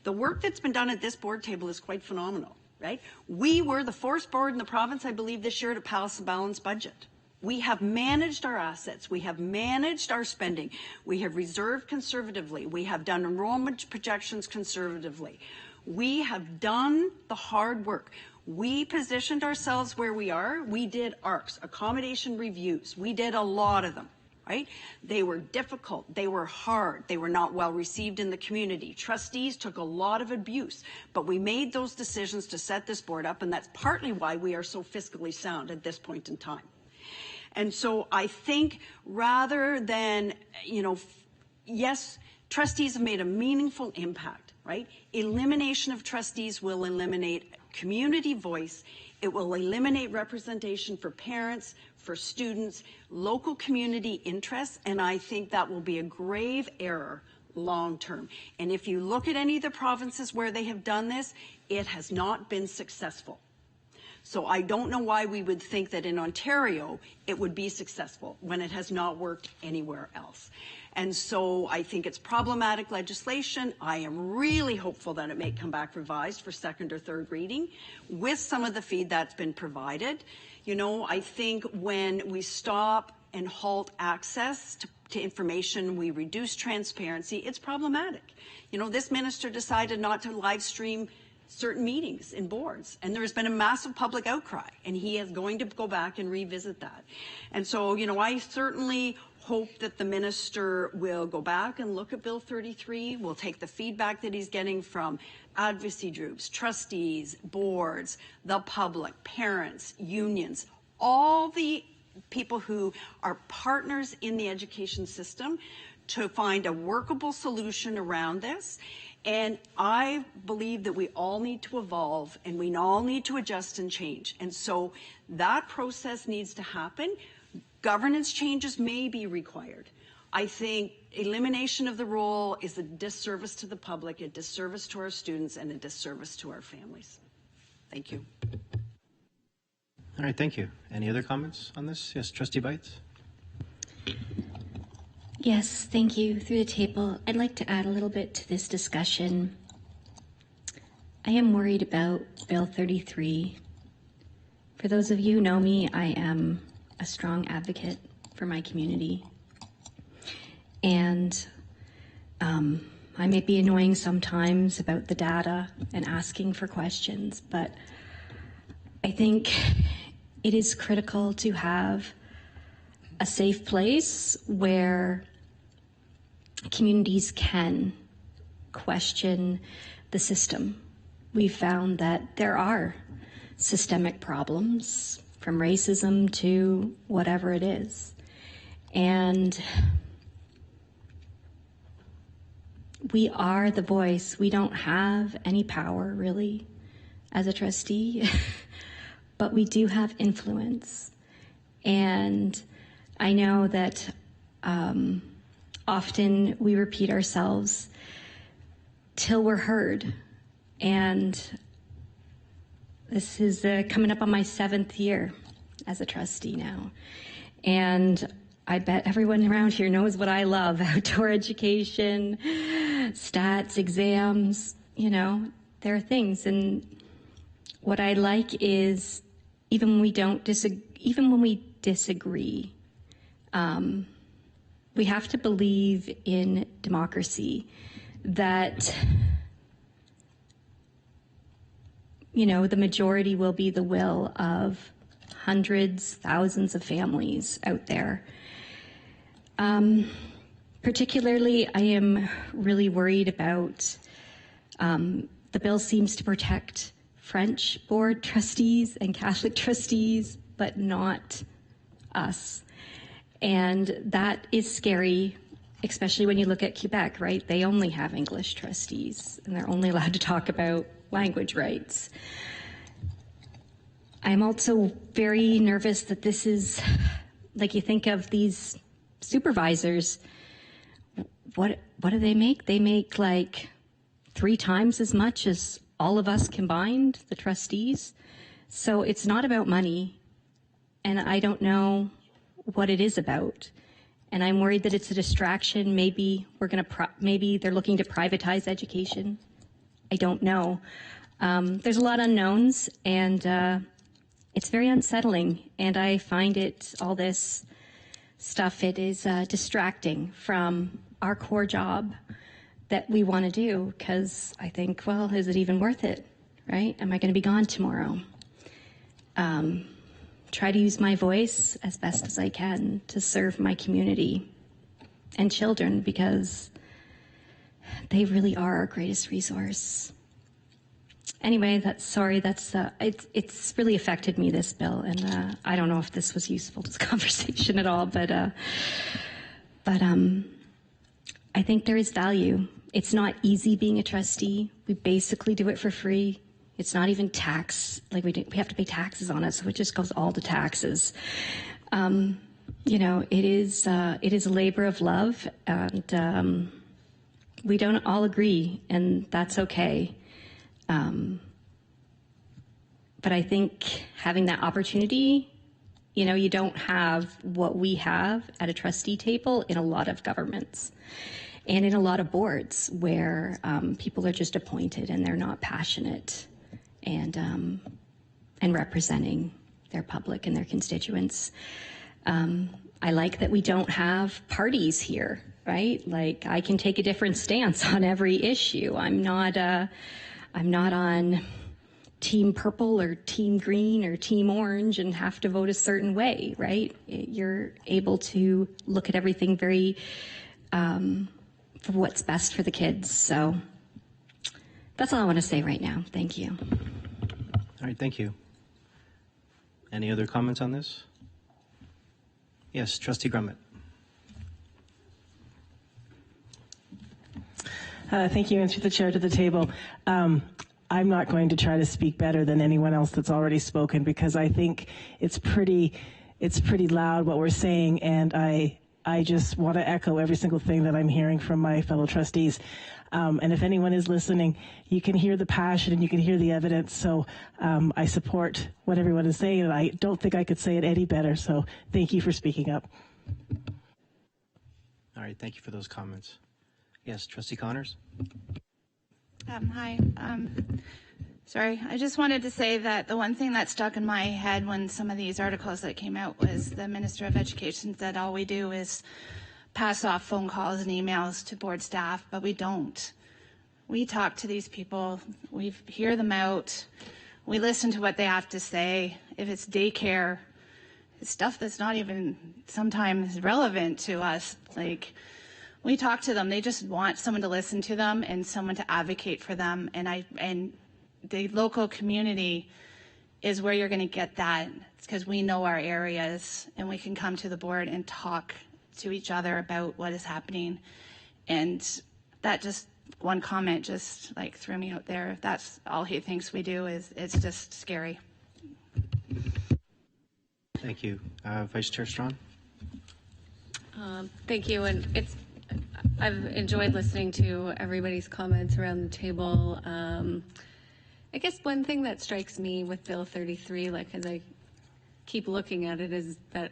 The work that's been done at this board table is quite phenomenal, right? We were the first board in the province, I believe, this year to pass a balanced budget. We have managed our assets. We have managed our spending. We have reserved conservatively. We have done enrollment projections conservatively. We have done the hard work. We positioned ourselves where we are. We did ARCs, accommodation reviews. We did a lot of them, right? They were difficult. They were hard. They were not well received in the community. Trustees took a lot of abuse, but we made those decisions to set this board up, and that's partly why we are so fiscally sound at this point in time. And so I think rather than, yes, trustees have made a meaningful impact, right? Elimination of trustees will eliminate community voice. It will eliminate representation for parents, for students, local community interests, and I think that will be a grave error long term. And if you look at any of the provinces where they have done this, it has not been successful. So I don't know why we would think that in Ontario it would be successful when it has not worked anywhere else. And so I think it's problematic legislation. I am really hopeful that it may come back revised for second or third reading with some of the feed that's been provided. I think when we stop and halt access to information, we reduce transparency, it's problematic. You know, this minister decided not to live stream certain meetings in boards, and there's been a massive public outcry, and he is going to go back and revisit that. And so, you know, I certainly hope that the minister will go back and look at Bill 33, will take the feedback that he's getting from advocacy groups, trustees, boards, the public, parents, unions, all the people who are partners in the education system, to find a workable solution around this. And I believe that we all need to evolve, and we all need to adjust and change. And so that process needs to happen. Governance changes may be required. I think elimination of the role is a disservice to the public, a disservice to our students, and a disservice to our families. Thank you. All right, thank you. Any other comments on this? Yes, Trustee Bites. Yes, thank you. Through the table, I'd like to add a little bit to this discussion. I am worried about Bill 33. For those of you who know me, I am a strong advocate for my community. And I may be annoying sometimes about the data and asking for questions, but I think it is critical to have a safe place where communities can question the system. We've found that there are systemic problems, from racism to whatever it is. And we are the voice. We don't have any power, really, as a trustee, but we do have influence. And I know that often we repeat ourselves till we're heard. And this is coming up on my 7th year as a trustee now. And I bet everyone around here knows what I love: outdoor education, stats, exams, you know, there are things. And what I like is, even when we disagree, we have to believe in democracy, that, you know, the majority will be the will of hundreds, thousands of families out there. Particularly, I am really worried about the bill seems to protect French board trustees and Catholic trustees, but not us. And that is scary, especially when you look at Quebec, right? They only have English trustees, and they're only allowed to talk about language rights. I'm also very nervous that this is, like, you think of these supervisors, what do they make? They make like 3 times as much as all of us combined, the trustees. So it's not about money, and I don't know what it is about. And I'm worried that it's a distraction. Maybe maybe they're looking to privatize education. I don't know. There's a lot of unknowns, and it's very unsettling. And I find all this stuff, it is distracting from our core job that we want to do, because I think, well, is it even worth it, right? Am I going to be gone tomorrow? Try to use my voice as best as I can to serve my community and children, because they really are our greatest resource. Anyway, it's really affected me, this bill, and I don't know if this was useful to this conversation at all, but I think there is value. It's not easy being a trustee. We basically do it for free. It's not even tax, like we have to pay taxes on it, so it just goes all to taxes. You know, it is a labor of love, and we don't all agree, and that's okay. But I think having that opportunity, you know, you don't have what we have at a trustee table in a lot of governments and in a lot of boards, where people are just appointed and they're not passionate and representing their public and their constituents. I like that we don't have parties here, right? Like I can take a different stance on every issue. I'm not on team purple or team green or team orange and have to vote a certain way, right? You're able to look at everything very for what's best for the kids. So that's all I want to say right now. Thank you. All right, thank you. Any other comments on this? Yes, Trustee Grummett. Thank you, and through the chair to the table. I'm not going to try to speak better than anyone else that's already spoken because I think it's pretty loud what we're saying, and I just want to echo every single thing that I'm hearing from my fellow trustees. And if anyone is listening, you can hear the passion and you can hear the evidence. So I support what everyone is saying, and I don't think I could say it any better. So thank you for speaking up. All right, thank you for those comments. Yes, Trustee Connors. Hi. Sorry, I just wanted to say that the one thing that stuck in my head when some of these articles that came out was the Minister of Education said all we do is pass off phone calls and emails to board staff, but we don't. We talk to these people, we hear them out, we listen to what they have to say. If it's daycare, it's stuff that's not even sometimes relevant to us. Like, we talk to them, they just want someone to listen to them and someone to advocate for them. And the local community is where you're going to get that. It's because we know our areas and we can come to the board and talk to each other about what is happening. And that just one comment just like threw me out there. That's all he thinks we do is it's just scary. Thank you. Vice Chair Strawn. Thank you. And I've enjoyed listening to everybody's comments around the table. I guess one thing that strikes me with Bill 33, like as I keep looking at it, is that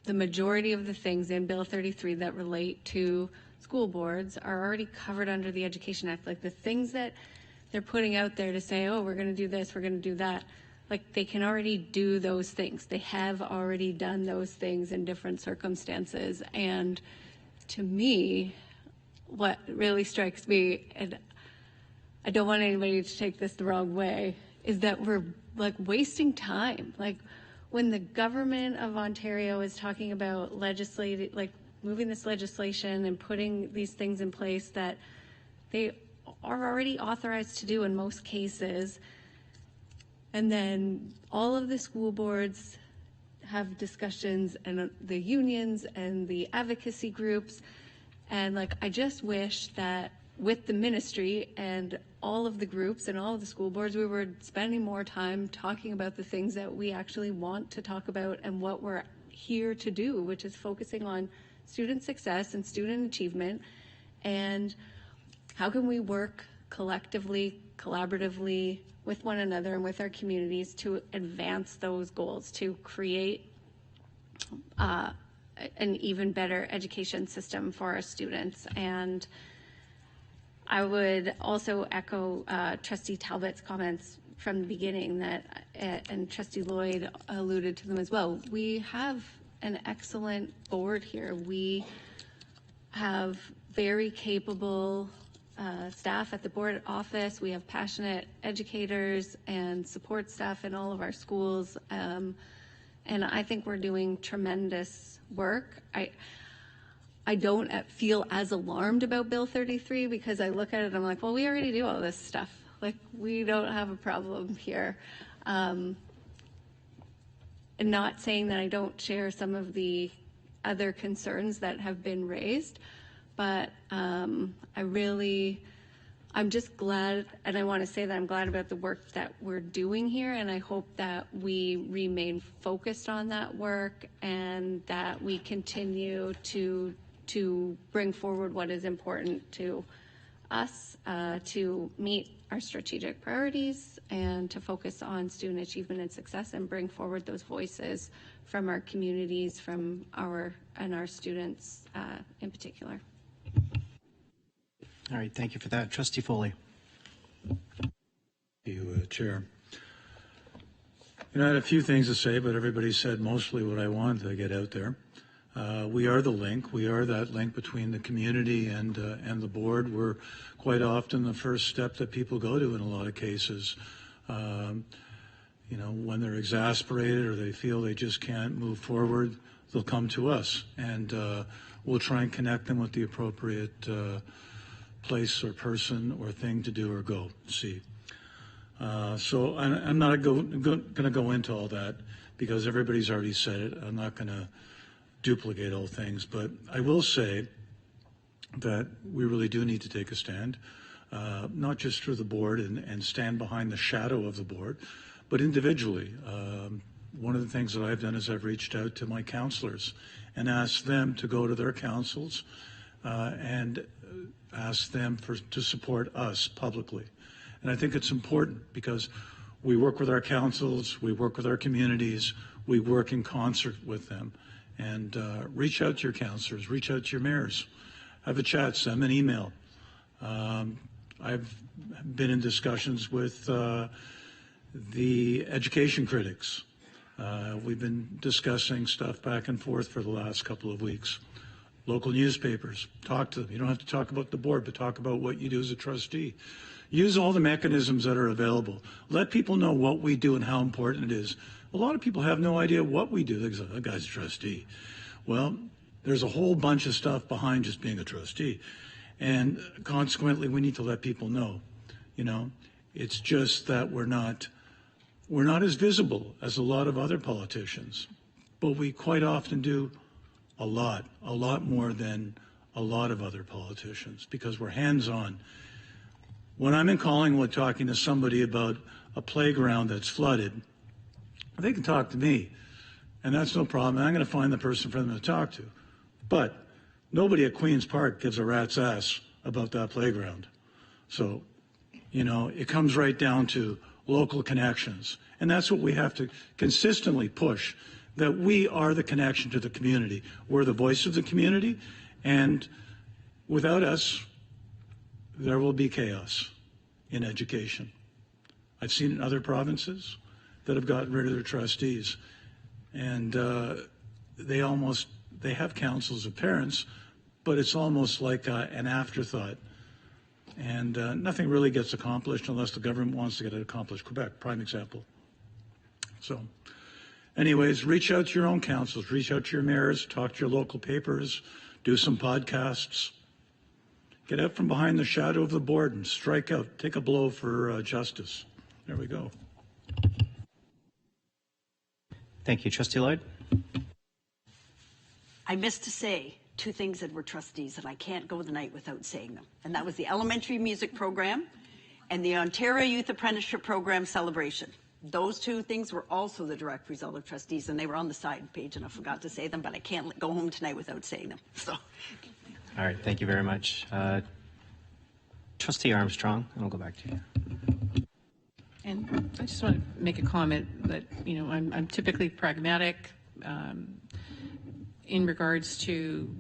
the majority of the things in Bill 33 that relate to school boards are already covered under the Education Act. Like the things that they're putting out there to say, oh, we're going to do this, we're going to do that. Like they can already do those things. They have already done those things in different circumstances. And to me, what really strikes me, and I don't want anybody to take this the wrong way, is that we're like wasting time. Like when the government of Ontario is talking about moving this legislation and putting these things in place that they are already authorized to do in most cases, and then all of the school boards have discussions and the unions and the advocacy groups, and like I just wish that with the ministry and all of the groups and all of the school boards, we were spending more time talking about the things that we actually want to talk about and what we're here to do, which is focusing on student success and student achievement, and how can we work collectively, collaboratively with one another and with our communities to advance those goals, to create an even better education system for our students. And I would also echo Trustee Talbot's comments from the beginning that, and Trustee Lloyd alluded to them as well. We have an excellent board here. We have very capable staff at the board office. We have passionate educators and support staff in all of our schools. And I think we're doing tremendous work. I don't feel as alarmed about Bill 33 because I look at it and I'm like, well, we already do all this stuff. Like, we don't have a problem here. And not saying that I don't share some of the other concerns that have been raised, but I'm just glad, and I want to say that I'm glad about the work that we're doing here, and I hope that we remain focused on that work and that we continue to bring forward what is important to us, to meet our strategic priorities and to focus on student achievement and success and bring forward those voices from our communities, from our students in particular. All right, thank you for that. Trustee Foley. Thank you, Chair. I had a few things to say, but everybody said mostly what I wanted to get out there. We are the link. We are that link between the community and the board. We're quite often the first step that people go to in a lot of cases. When they're exasperated or they feel they just can't move forward, they'll come to us, and we'll try and connect them with the appropriate place or person or thing to do or go see. So I'm not going to go into all that because everybody's already said it. I'm not going to duplicate all things, but I will say that we really do need to take a stand, not just through the board and stand behind the shadow of the board, but individually. One of the things that I've done is I've reached out to my counselors and asked them to go to their councils and ask them to support us publicly. And I think it's important because we work with our councils, we work with our communities, we work in concert with them. And reach out to your councillors, reach out to your mayors, have a chat, send them an email. I've been in discussions with the education critics. We've been discussing stuff back and forth for the last couple of weeks. Local newspapers, talk to them. You don't have to talk about the board, but talk about what you do as a trustee. Use all the mechanisms that are available. Let people know what we do and how important it is. A lot of people have no idea what we do. They say, that guy's a trustee. Well, there's a whole bunch of stuff behind just being a trustee. And consequently, we need to let people know. It's just that we're not as visible as a lot of other politicians, but we quite often do a lot more than a lot of other politicians because we're hands-on. When I'm in Collingwood talking to somebody about a playground that's flooded, they can talk to me, and that's no problem. I'm going to find the person for them to talk to. But nobody at Queen's Park gives a rat's ass about that playground. So, it comes right down to local connections. And that's what we have to consistently push, that we are the connection to the community. We're the voice of the community, and without us, there will be chaos in education. I've seen it in other provinces that have gotten rid of their trustees. And they have councils of parents, but it's almost like an afterthought. And nothing really gets accomplished unless the government wants to get it accomplished. Quebec, prime example. So anyways, reach out to your own councils, reach out to your mayors, talk to your local papers, do some podcasts. Get out from behind the shadow of the board and strike out. Take a blow for justice. There we go. Thank you. Trustee Lloyd? I missed to say two things that were trustees, and I can't go the night without saying them. And that was the elementary music program and the Ontario Youth Apprenticeship Program celebration. Those two things were also the direct result of trustees, and they were on the side page, and I forgot to say them, but I can't go home tonight without saying them. So. All right. Thank you very much. Trustee Armstrong, and I'll go back to you. And I just want to make a comment that, I'm typically pragmatic in regards to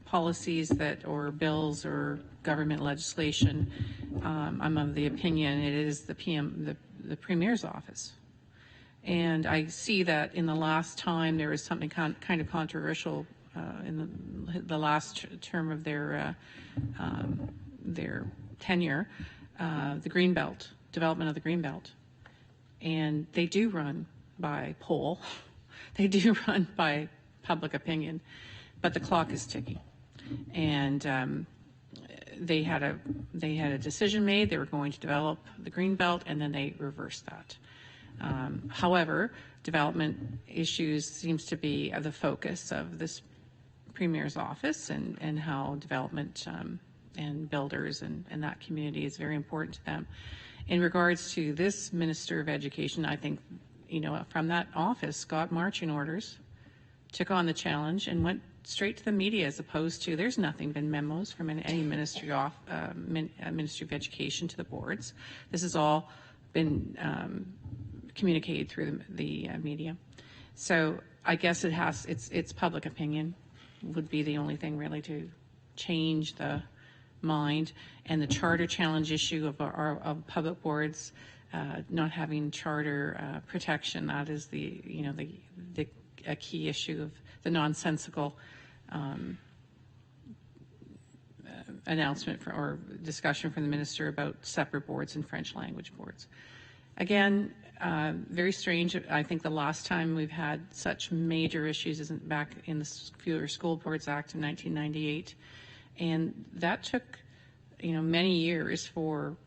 policies or bills or government legislation. I'm of the opinion it is the Premier's office. And I see that in the last time there was something kind of controversial in the last term of their tenure, the Greenbelt, development of the Greenbelt. And they do run by poll. They do run by public opinion, but the clock is ticking. And they had a decision made. They were going to develop the Greenbelt, and then they reversed that. However, development issues seems to be the focus of this Premier's office, and how development and builders and that community is very important to them. In regards to this Minister of Education, I think, from that office, got marching orders, took on the challenge, and went straight to the media, as opposed to, there's been memos from any Ministry of Education to the boards. This has all been communicated through the media. So I guess it's public opinion would be the only thing really to change the mind. And the charter challenge issue of public boards, not having charter protection. That is a key issue of the nonsensical announcement or discussion from the minister about separate boards and French language boards. Again, very strange. I think the last time we've had such major issues isn't back in the Fewer School Boards Act in 1998, and that took many years for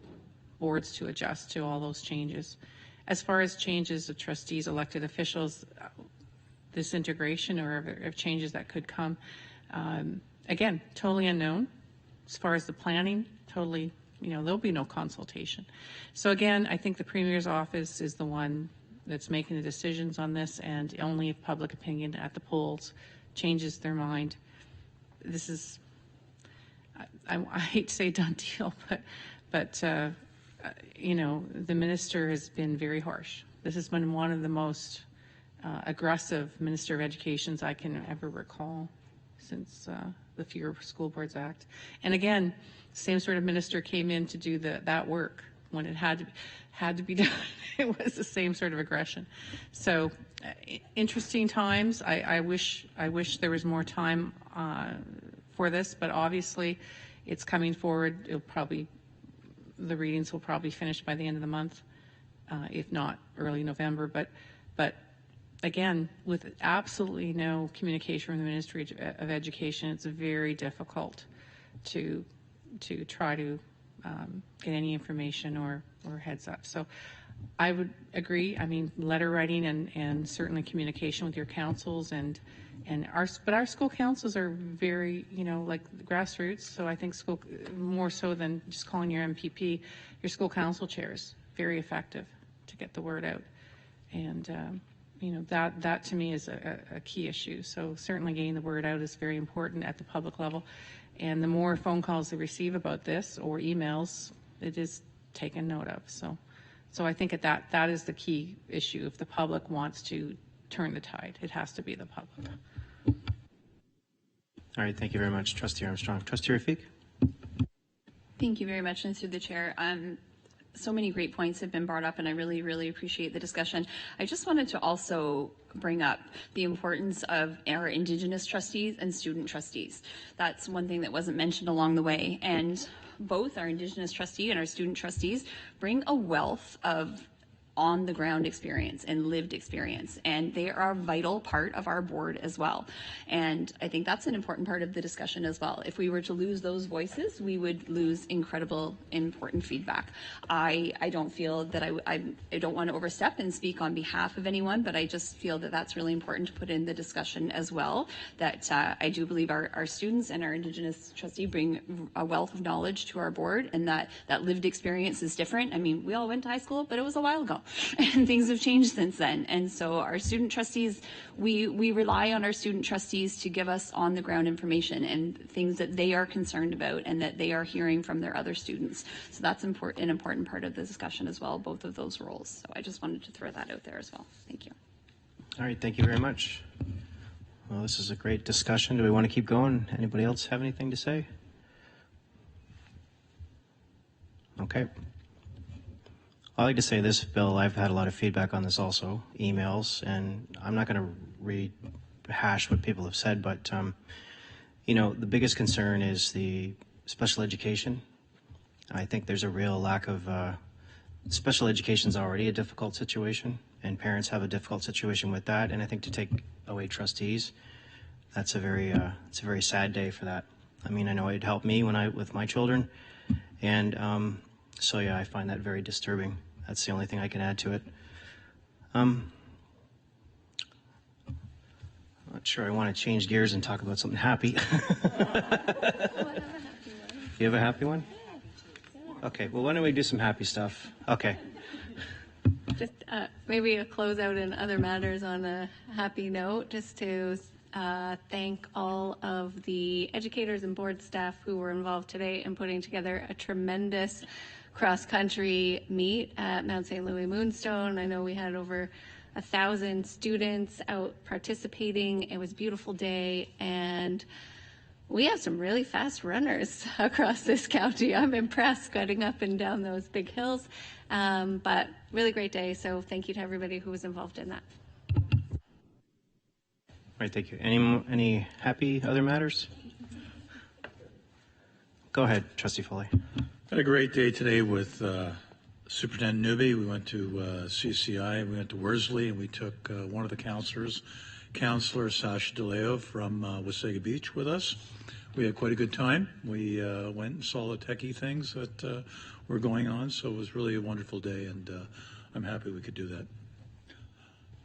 boards to adjust to all those changes. As far as changes of trustees, elected officials, this integration or of changes that could come, again, totally unknown. As far as the planning, totally, there'll be no consultation. So again, I think the Premier's office is the one that's making the decisions on this, and only if public opinion at the polls changes their mind. This is, I hate to say done deal, but the minister has been very harsh. This has been one of the most aggressive Minister of Educations I can ever recall since the Fewer School Boards Act. And again, same sort of minister came in to do that work when it had to be done. It was the same sort of aggression. So interesting times. I wish there was more time for this, but obviously it's coming forward. The readings will probably finish by the end of the month, if not early November. But again, with absolutely no communication from the Ministry of Education, it's very difficult to try to get any information or heads up. So I would agree. I mean, letter writing and certainly communication with your councils but our school councils are very, like grassroots. So I think school, more so than just calling your MPP, your school council chairs, very effective to get the word out. And that to me is a key issue. So certainly getting the word out is very important at the public level. And the more phone calls they receive about this or emails, it is taken note of. So I think that is the key issue. If the public wants to turn the tide, it has to be the public. All right, thank you very much, Trustee Armstrong. Trustee Rafiq? Thank you very much, and through the chair. So many great points have been brought up, and I really, really appreciate the discussion. I just wanted to also bring up the importance of our Indigenous trustees and student trustees. That's one thing that wasn't mentioned along the way, and both our Indigenous trustee and our student trustees bring a wealth of on-the-ground experience and lived experience, and they are a vital part of our board as well. And I think that's an important part of the discussion as well. If we were to lose those voices, we would lose incredible, important feedback. I don't feel that I don't want to overstep and speak on behalf of anyone, but I just feel that that's really important to put in the discussion as well, that I do believe our students and our Indigenous trustee bring a wealth of knowledge to our board, and that lived experience is different. I mean, we all went to high school, but it was a while ago. And things have changed since then. And so our student trustees, we rely on our student trustees to give us on the ground information and things that they are concerned about and that they are hearing from their other students. So that's an important part of the discussion as well, both of those roles. So I just wanted to throw that out there as well. Thank you. All right, thank you very much. Well, this is a great discussion. Do we want to keep going? Anybody else have anything to say? Okay. I'd like to say this, Bill, I've had a lot of feedback on this also, emails, and I'm not going to rehash what people have said, but, the biggest concern is the special education. I think there's a real lack of, special education is already a difficult situation, and parents have a difficult situation with that, and I think to take away trustees, it's a very sad day for that. I mean, I know it helped me with my children, and so yeah, I find that very disturbing. That's the only thing I can add to it. I'm not sure I want to change gears and talk about something happy. You have a happy one? Okay, well, why don't we do some happy stuff? Okay. Just maybe a closeout in other matters on a happy note, just to thank all of the educators and board staff who were involved today in putting together a tremendous cross-country meet at Mount St. Louis Moonstone. I know we had over 1,000 students out participating. It was a beautiful day, and we have some really fast runners across this county. I'm impressed getting up and down those big hills. But really great day. So thank you to everybody who was involved in that. All right, thank you. Any happy other matters? Go ahead, Trustee Foley. Had a great day today with Superintendent Newby. We went to CCI, we went to Worsley, and we took one of the counselors, Counselor Sasha DeLeo from Wasaga Beach, with us. We had quite a good time. We went and saw the techie things that were going on, so it was really a wonderful day, and I'm happy we could do that.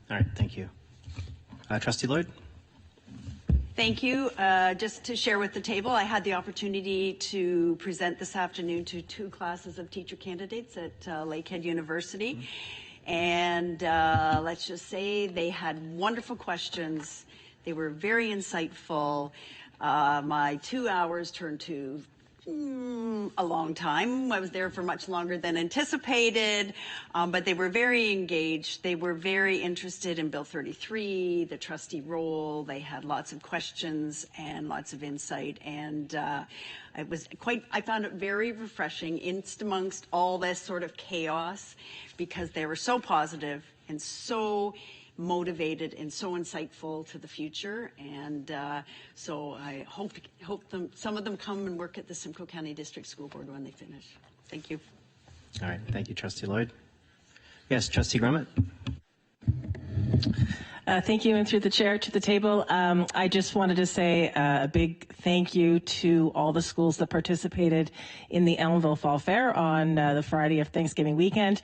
All right, thank you. Trustee Lloyd? Thank you. Just to share with the table, I had the opportunity to present this afternoon to 2 classes of teacher candidates at Lakehead University. And let's just say they had wonderful questions. They were very insightful. My 2 hours turned to a long time. I was there for much longer than anticipated, but they were very engaged. They were very interested in Bill 33, the trustee role. They had lots of questions and lots of insight, and I found it very refreshing in amongst all this sort of chaos, because they were so positive and so motivated and so insightful to the future, and so I hope some of them come and work at the Simcoe County District School Board when they finish. Thank you. All right, thank you, Trustee Lloyd. Yes, Trustee Grummett. Thank you, and through the chair to the table, I just wanted to say a big thank you to all the schools that participated in the Elmville Fall Fair on the Friday of Thanksgiving weekend.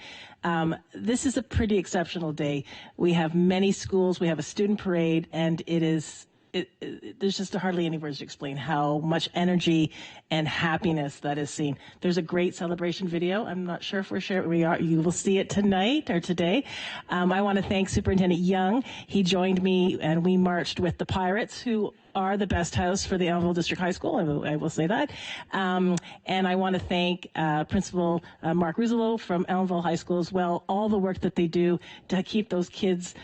This is a pretty exceptional day. We have many schools, we have a student parade, and there's just hardly any words to explain how much energy and happiness that is seen. There's a great celebration video. I'm not sure if we're sure you will see it tonight or today. I want to thank Superintendent Young. He joined me and we marched with the Pirates, who are the best house for the Elmville District High School. I will say that. And I want to thank Principal Mark Ruzzolo from Elmville High School as well. All the work that they do to keep those kids,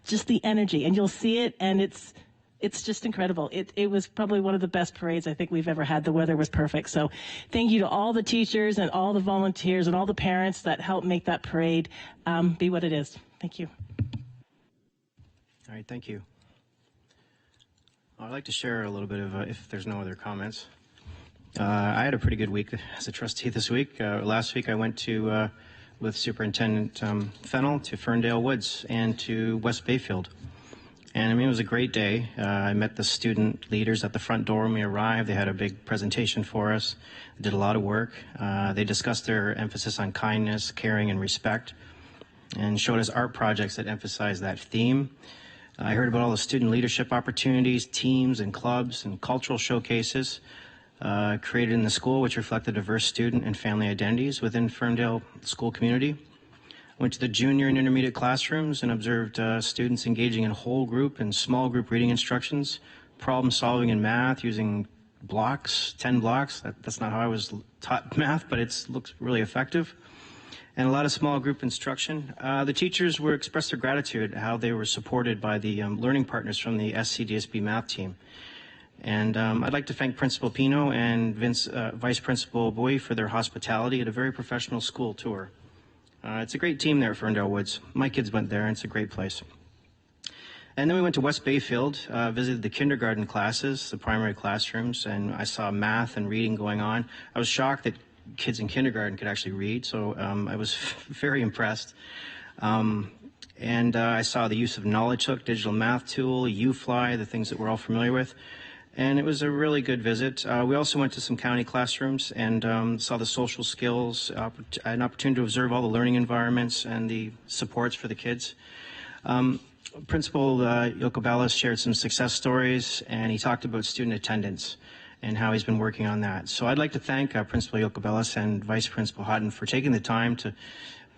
just the energy, and you'll see it, and it's just incredible. It was probably one of the best parades I think we've ever had. The weather was perfect. So thank you to all the teachers and all the volunteers and all the parents that helped make that parade be what it is. Thank you. All right, thank you. I'd like to share a little bit of, if there's no other comments. I had a pretty good week as a trustee this week. Last week I went to, with Superintendent Fennell, to Ferndale Woods and to West Bayfield. And I mean, it was a great day. I met the student leaders at the front door when we arrived. They had a big presentation for us. They did a lot of work. They discussed their emphasis on kindness, caring, and respect, and showed us art projects that emphasize that theme. I heard about all the student leadership opportunities, teams and clubs and cultural showcases created in the school, which reflect the diverse student and family identities within Ferndale school community. Went to the junior and intermediate classrooms and observed students engaging in whole group and small group reading instructions, problem solving in math using blocks, 10 blocks. That's not how I was taught math, but it looks really effective. And a lot of small group instruction. The teachers were expressed their gratitude how they were supported by the learning partners from the SCDSB math team. And I'd like to thank Principal Pino and Vice Principal Bowie for their hospitality at a very professional school tour. It's a great team there at Ferndale Woods. My kids went there, and it's a great place. And then we went to West Bayfield, visited the kindergarten classes, the primary classrooms, and I saw math and reading going on. I was shocked that kids in kindergarten could actually read, so I was very impressed. And I saw the use of Knowledge Hook, digital math tool, UFly, the things that we're all familiar with. And it was a really good visit. We also went to some county classrooms and saw the social skills, an opportunity to observe all the learning environments and the supports for the kids. Principal Yokobalas shared some success stories, and he talked about student attendance and how he's been working on that. So I'd like to thank Principal Yokobalas and Vice Principal Hutton for taking the time to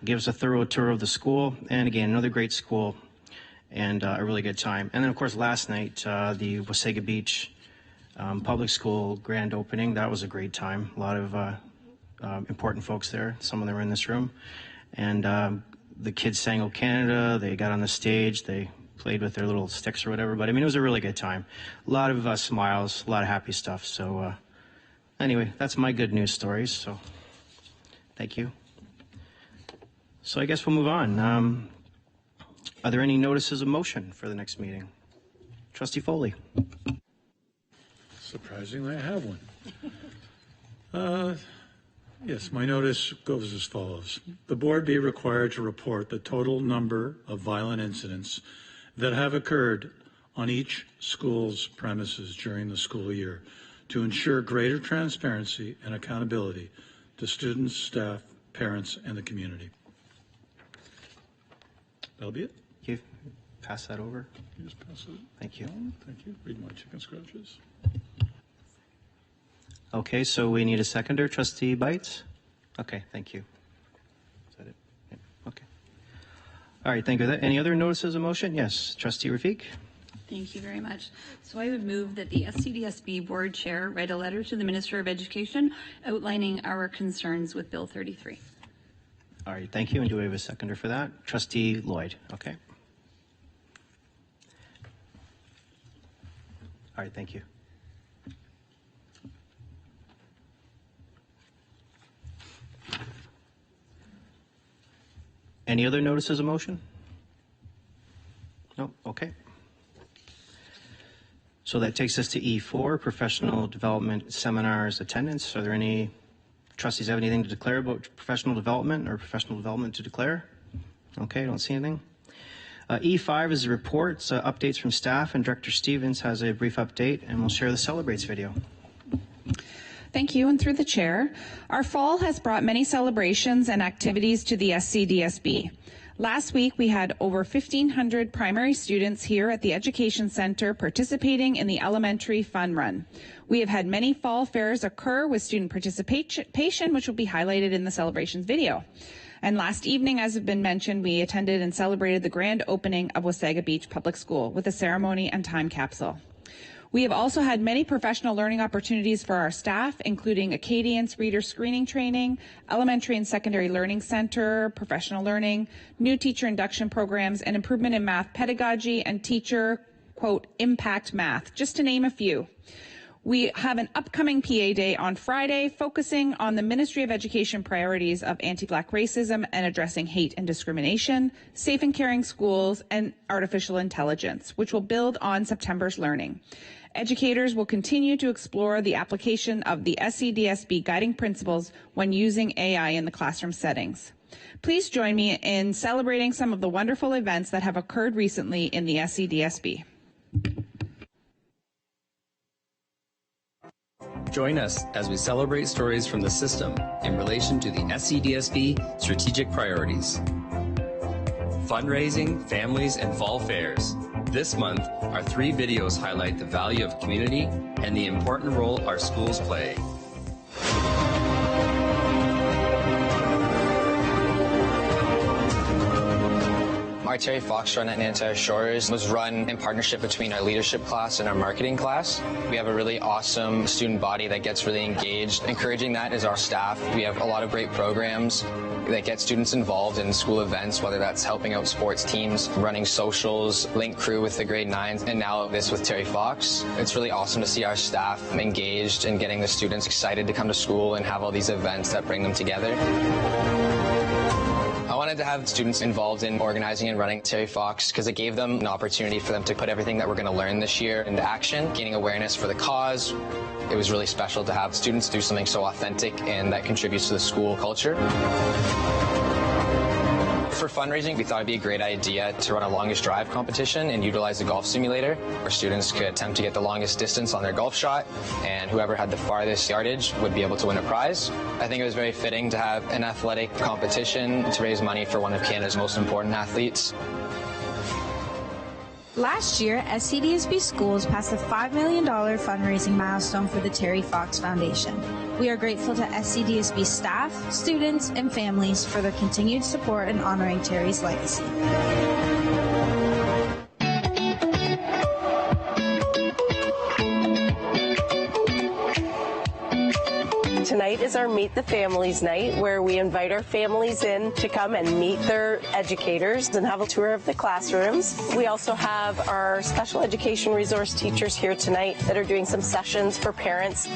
give us a thorough tour of the school. And again, another great school and a really good time. And then, of course, last night, the Wasaga Beach public school grand opening. That was a great time. A lot of important folks there. Some of them are in this room. And the kids sang "O Canada." They got on the stage. They played with their little sticks or whatever. But I mean, it was a really good time. A lot of smiles, a lot of happy stuff. So anyway, that's my good news stories. So thank you. So I guess we'll move on. Are there any notices of motion for the next meeting? Trustee Foley. Surprisingly, I have one. Yes, my notice goes as follows. The board be required to report the total number of violent incidents that have occurred on each school's premises during the school year to ensure greater transparency and accountability to students, staff, parents, and the community. That'll be it. You pass that over. You just pass it. Thank you. Thank you. Read my chicken scratches. Okay, so we need a seconder. Trustee Bites? Okay, thank you. Is that it? Yeah, okay. All right, thank you. Any other notices of motion? Yes. Trustee Rafiq? Thank you very much. So I would move that the SCDSB board chair write a letter to the Minister of Education outlining our concerns with Bill 33. All right, thank you. And do we have a seconder for that? Trustee Lloyd, okay. All right, thank you. Any other notices of motion? No? Okay. So that takes us to E4, professional development seminars attendance. Are there any trustees have anything to declare about professional development or professional development to declare? Okay, I don't see anything. E5 is the reports, updates from staff, and Director Stevens has a brief update, and we'll share the Celebrates video. Thank you, and through the chair, our fall has brought many celebrations and activities to the SCDSB. Last week, we had over 1,500 primary students here at the Education Center participating in the Elementary Fun Run. We have had many fall fairs occur with student participation, which will be highlighted in the celebrations video. And last evening, as has been mentioned, we attended and celebrated the grand opening of Wasaga Beach Public School with a ceremony and time capsule. We have also had many professional learning opportunities for our staff, including Acadians Reader Screening Training, Elementary and Secondary Learning Center, Professional Learning, new teacher induction programs, and improvement in math pedagogy and teacher, quote, impact math, just to name a few. We have an upcoming PA Day on Friday focusing on the Ministry of Education priorities of anti-Black racism and addressing hate and discrimination, safe and caring schools, and artificial intelligence, which will build on September's learning. Educators will continue to explore the application of the SCDSB guiding principles when using AI in the classroom settings. Please join me in celebrating some of the wonderful events that have occurred recently in the SCDSB. Join us as we celebrate stories from the system in relation to the SCDSB strategic priorities. Fundraising, families, and fall fairs. This month, our 3 videos highlight the value of community and the important role our schools play. Our Terry Fox run at Nantucket Shores was run in partnership between our leadership class and our marketing class. We have a really awesome student body that gets really engaged. Encouraging that is our staff. We have a lot of great programs that get students involved in school events, whether that's helping out sports teams, running socials, link crew with the grade 9s, and now this with Terry Fox. It's really awesome to see our staff engaged and getting the students excited to come to school and have all these events that bring them together. I wanted to have students involved in organizing and running Terry Fox because it gave them an opportunity for them to put everything that we're going to learn this year into action, gaining awareness for the cause. It was really special to have students do something so authentic and that contributes to the school culture. For fundraising, we thought it'd be a great idea to run a longest drive competition and utilize the golf simulator, where students could attempt to get the longest distance on their golf shot, and whoever had the farthest yardage would be able to win a prize. I think it was very fitting to have an athletic competition to raise money for one of Canada's most important athletes. Last year, SCDSB Schools passed a $5 million fundraising milestone for the Terry Fox Foundation. We are grateful to SCDSB staff, students, and families for their continued support in honoring Terry's legacy. Tonight tonight is our Meet the Families night, where we invite our families in to come and meet their educators and have a tour of the classrooms. We also have our special education resource teachers here tonight that are doing some sessions for parents.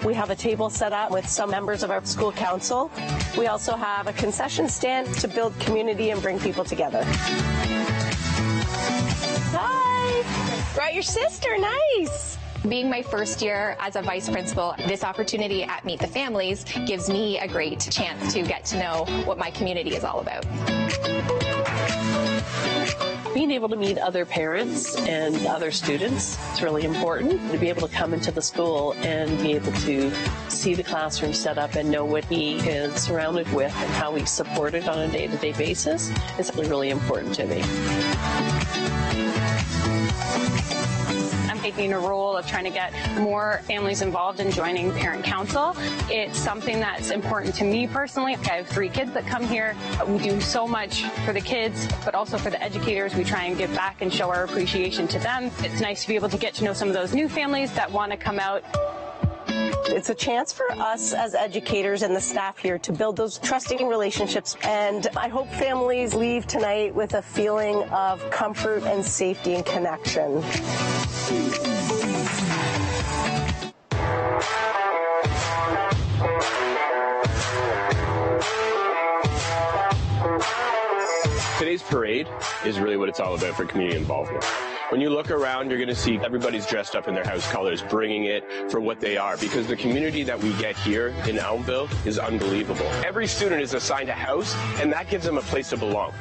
We have a table set up with some members of our school council. We also have a concession stand to build community and bring people together. Hi! Brought your sister, nice! Being my first year as a vice principal, this opportunity at Meet the Families gives me a great chance to get to know what my community is all about. Being able to meet other parents and other students is really important. To be able to come into the school and be able to see the classroom set up and know what he is surrounded with and how he's supported on a day-to-day basis is really important to me. I'm taking a role of trying to get more families involved in joining parent council. It's something that's important to me personally. I have 3 kids that come here. We do so much for the kids, but also for the educators. We try and give back and show our appreciation to them. It's nice to be able to get to know some of those new families that want to come out. It's a chance for us as educators and the staff here to build those trusting relationships, and I hope families leave tonight with a feeling of comfort and safety and connection. Today's parade is really what it's all about for community involvement. When you look around, you're going to see everybody's dressed up in their house colors, bringing it for what they are, because the community that we get here in Elmville is unbelievable. Every student is assigned a house, and that gives them a place to belong.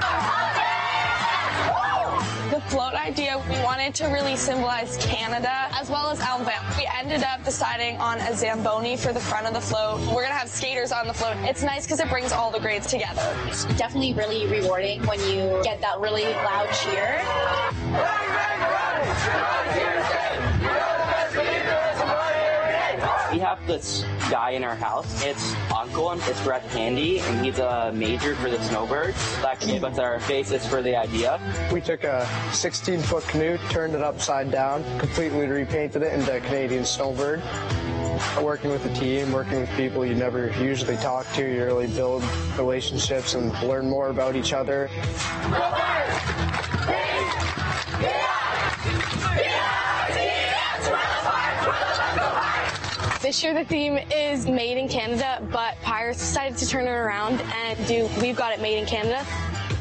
The float idea, we wanted to really symbolize Canada as well as Elmville. We ended up deciding on a Zamboni for the front of the float. We're going to have skaters on the float. It's nice because it brings all the grades together. It's definitely really rewarding when you get that really loud cheer. We have this guy in our house. It's Uncle, and it's Brett Handy, and he's a major for the snowbirds. That came with our basis for the idea. We took a 16-foot canoe, turned it upside down, completely repainted it into a Canadian snowbird. Working with a team, working with people you never usually talk to, you really build relationships and learn more about each other. This year the theme is Made in Canada, but Pirates decided to turn it around and do We've Got It Made in Canada.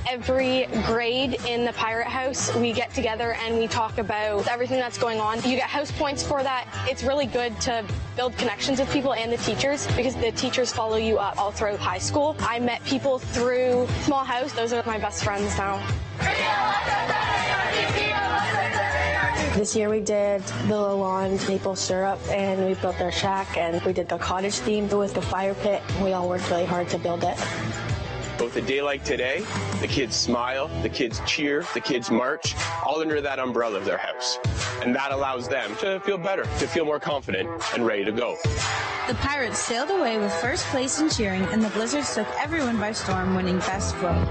Every grade in the Pirate House, we get together and we talk about everything that's going on. You get house points for that. It's really good to build connections with people and the teachers, because the teachers follow you up all throughout high school. I met people through Small House. Those are my best friends now. This year we did the Lalonde maple syrup, and we built our shack, and we did the cottage theme with the fire pit. We all worked really hard to build it. Both a day like today, the kids smile, the kids cheer, the kids march, all under that umbrella of their house. And that allows them to feel better, to feel more confident and ready to go. The Pirates sailed away with first place in cheering, and the Blizzards took everyone by storm, winning Best Float.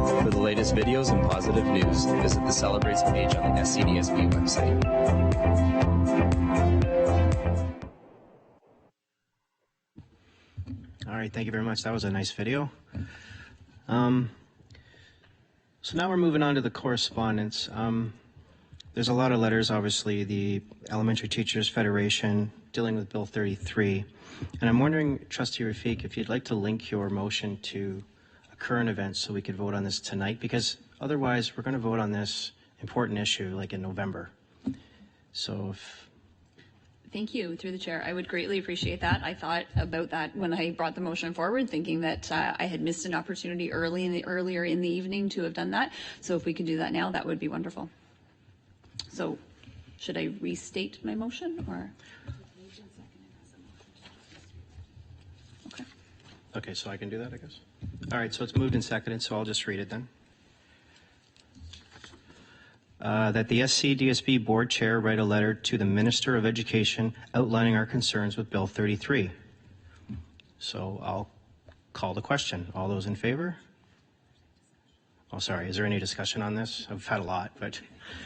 For the latest videos and positive news, visit the Celebrates page on the SCDSB website. All right, thank you very much. That was a nice video. So now we're moving on to the correspondence. There's a lot of letters, obviously, the Elementary Teachers Federation dealing with Bill 33. And I'm wondering, Trustee Rafiq, if you'd like to link your motion to a current event so we could vote on this tonight, because otherwise we're going to vote on this important issue like in November. So if Thank you, through the chair. I would greatly appreciate that. I thought about that when I brought the motion forward, thinking that I had missed an opportunity earlier in the evening to have done that. So if we could do that now, that would be wonderful. So should I restate my motion, or? Okay, so I can do that, I guess. All right, so it's moved and seconded, so I'll just read it then. That the SCDSB Board Chair write a letter to the Minister of Education outlining our concerns with Bill 33. So I'll call the question. All those in favor? Oh, sorry, is there any discussion on this? I've had a lot, but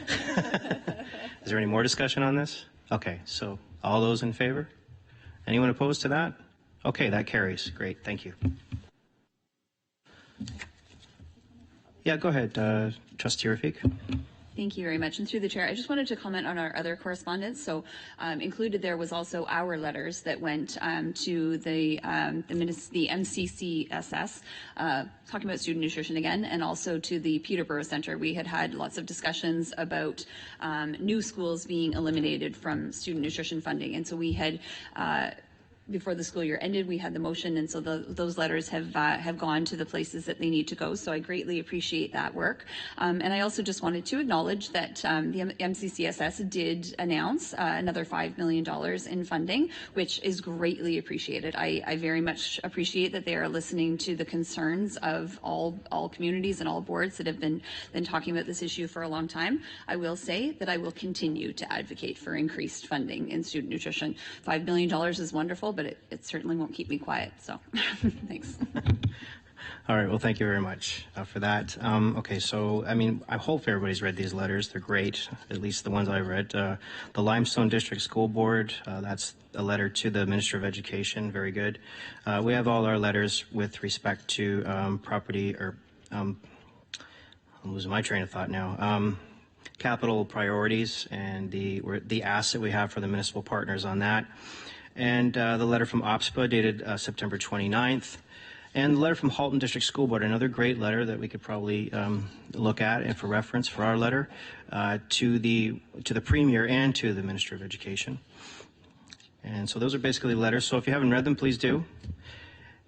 is there any more discussion on this? Okay, so all those in favor? Anyone opposed to that? Okay, that carries. Great, thank you. Yeah, go ahead, Trustee Rafiq. Thank you very much. And through the chair, I just wanted to comment on our other correspondence. So included there was also our letters that went to the MCCSS, talking about student nutrition again, and also to the Peterborough Centre. We had lots of discussions about new schools being eliminated from student nutrition funding. And so we had before the school year ended, we had the motion, and so those letters have gone to the places that they need to go. So I greatly appreciate that work. And I also just wanted to acknowledge that the MCCSS did announce another $5 million in funding, which is greatly appreciated. I very much appreciate that they are listening to the concerns of all communities and all boards that have been talking about this issue for a long time. I will say that I will continue to advocate for increased funding in student nutrition. $5 million is wonderful, but it certainly won't keep me quiet. So thanks. All right, well, thank you very much for that. Okay, so, I mean, I hope everybody's read these letters. They're great, at least the ones I read. The Limestone District School Board, that's a letter to the Minister of Education, very good. We have all our letters with respect to property, or I'm losing my train of thought now. Capital priorities and the asset we have for the municipal partners on that. And the letter from OPSPA dated September 29th. And the letter from Halton District School Board, another great letter that we could probably look at and for reference for our letter to the Premier and to the Minister of Education. And so those are basically letters. So if you haven't read them, please do.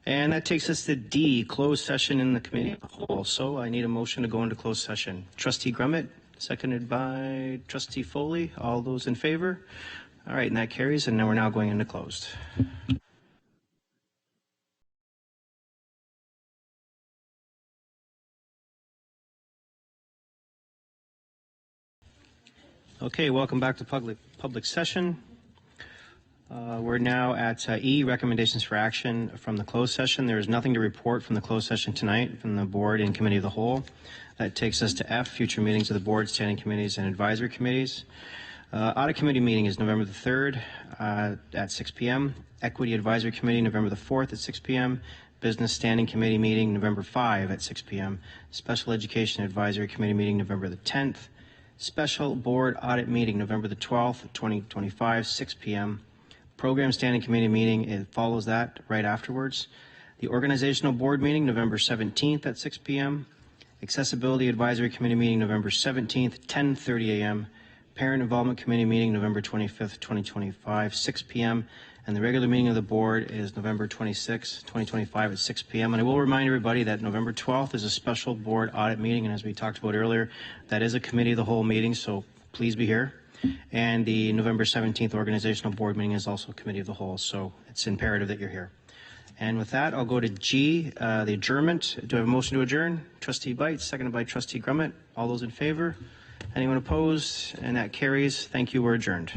And that takes us to D, closed session in the committee of the whole. So I need a motion to go into closed session. Trustee Grummett, seconded by Trustee Foley. All those in favor? All right, and that carries, and now we're going into closed. Okay, welcome back to public session. We're now at E, recommendations for action from the closed session. There is nothing to report from the closed session tonight from the board and committee of the whole. That takes us to F, future meetings of the board, standing committees, and advisory committees. Audit committee meeting is November the 3rd at 6 p.m. Equity advisory committee November the 4th at 6 p.m. Business standing committee meeting November 5 at 6 p.m. Special education advisory committee meeting November the 10th. Special board audit meeting November the 12th, 2025, 6 p.m. Program standing committee meeting, it follows that right afterwards. The organizational board meeting November 17th at 6 p.m. Accessibility advisory committee meeting November 17th, 10:30 a.m. Parent Involvement Committee meeting November 25th, 2025, 6 p.m. And the regular meeting of the board is November 26th, 2025 at 6 p.m. And I will remind everybody that November 12th is a special board audit meeting. And as we talked about earlier, that is a committee of the whole meeting, so please be here. And the November 17th organizational board meeting is also a committee of the whole, so it's imperative that you're here. And with that, I'll go to G, the adjournment. Do I have a motion to adjourn? Trustee Bites, seconded by Trustee Grummett. All those in favor? Anyone opposed? And that carries. Thank you. We're adjourned.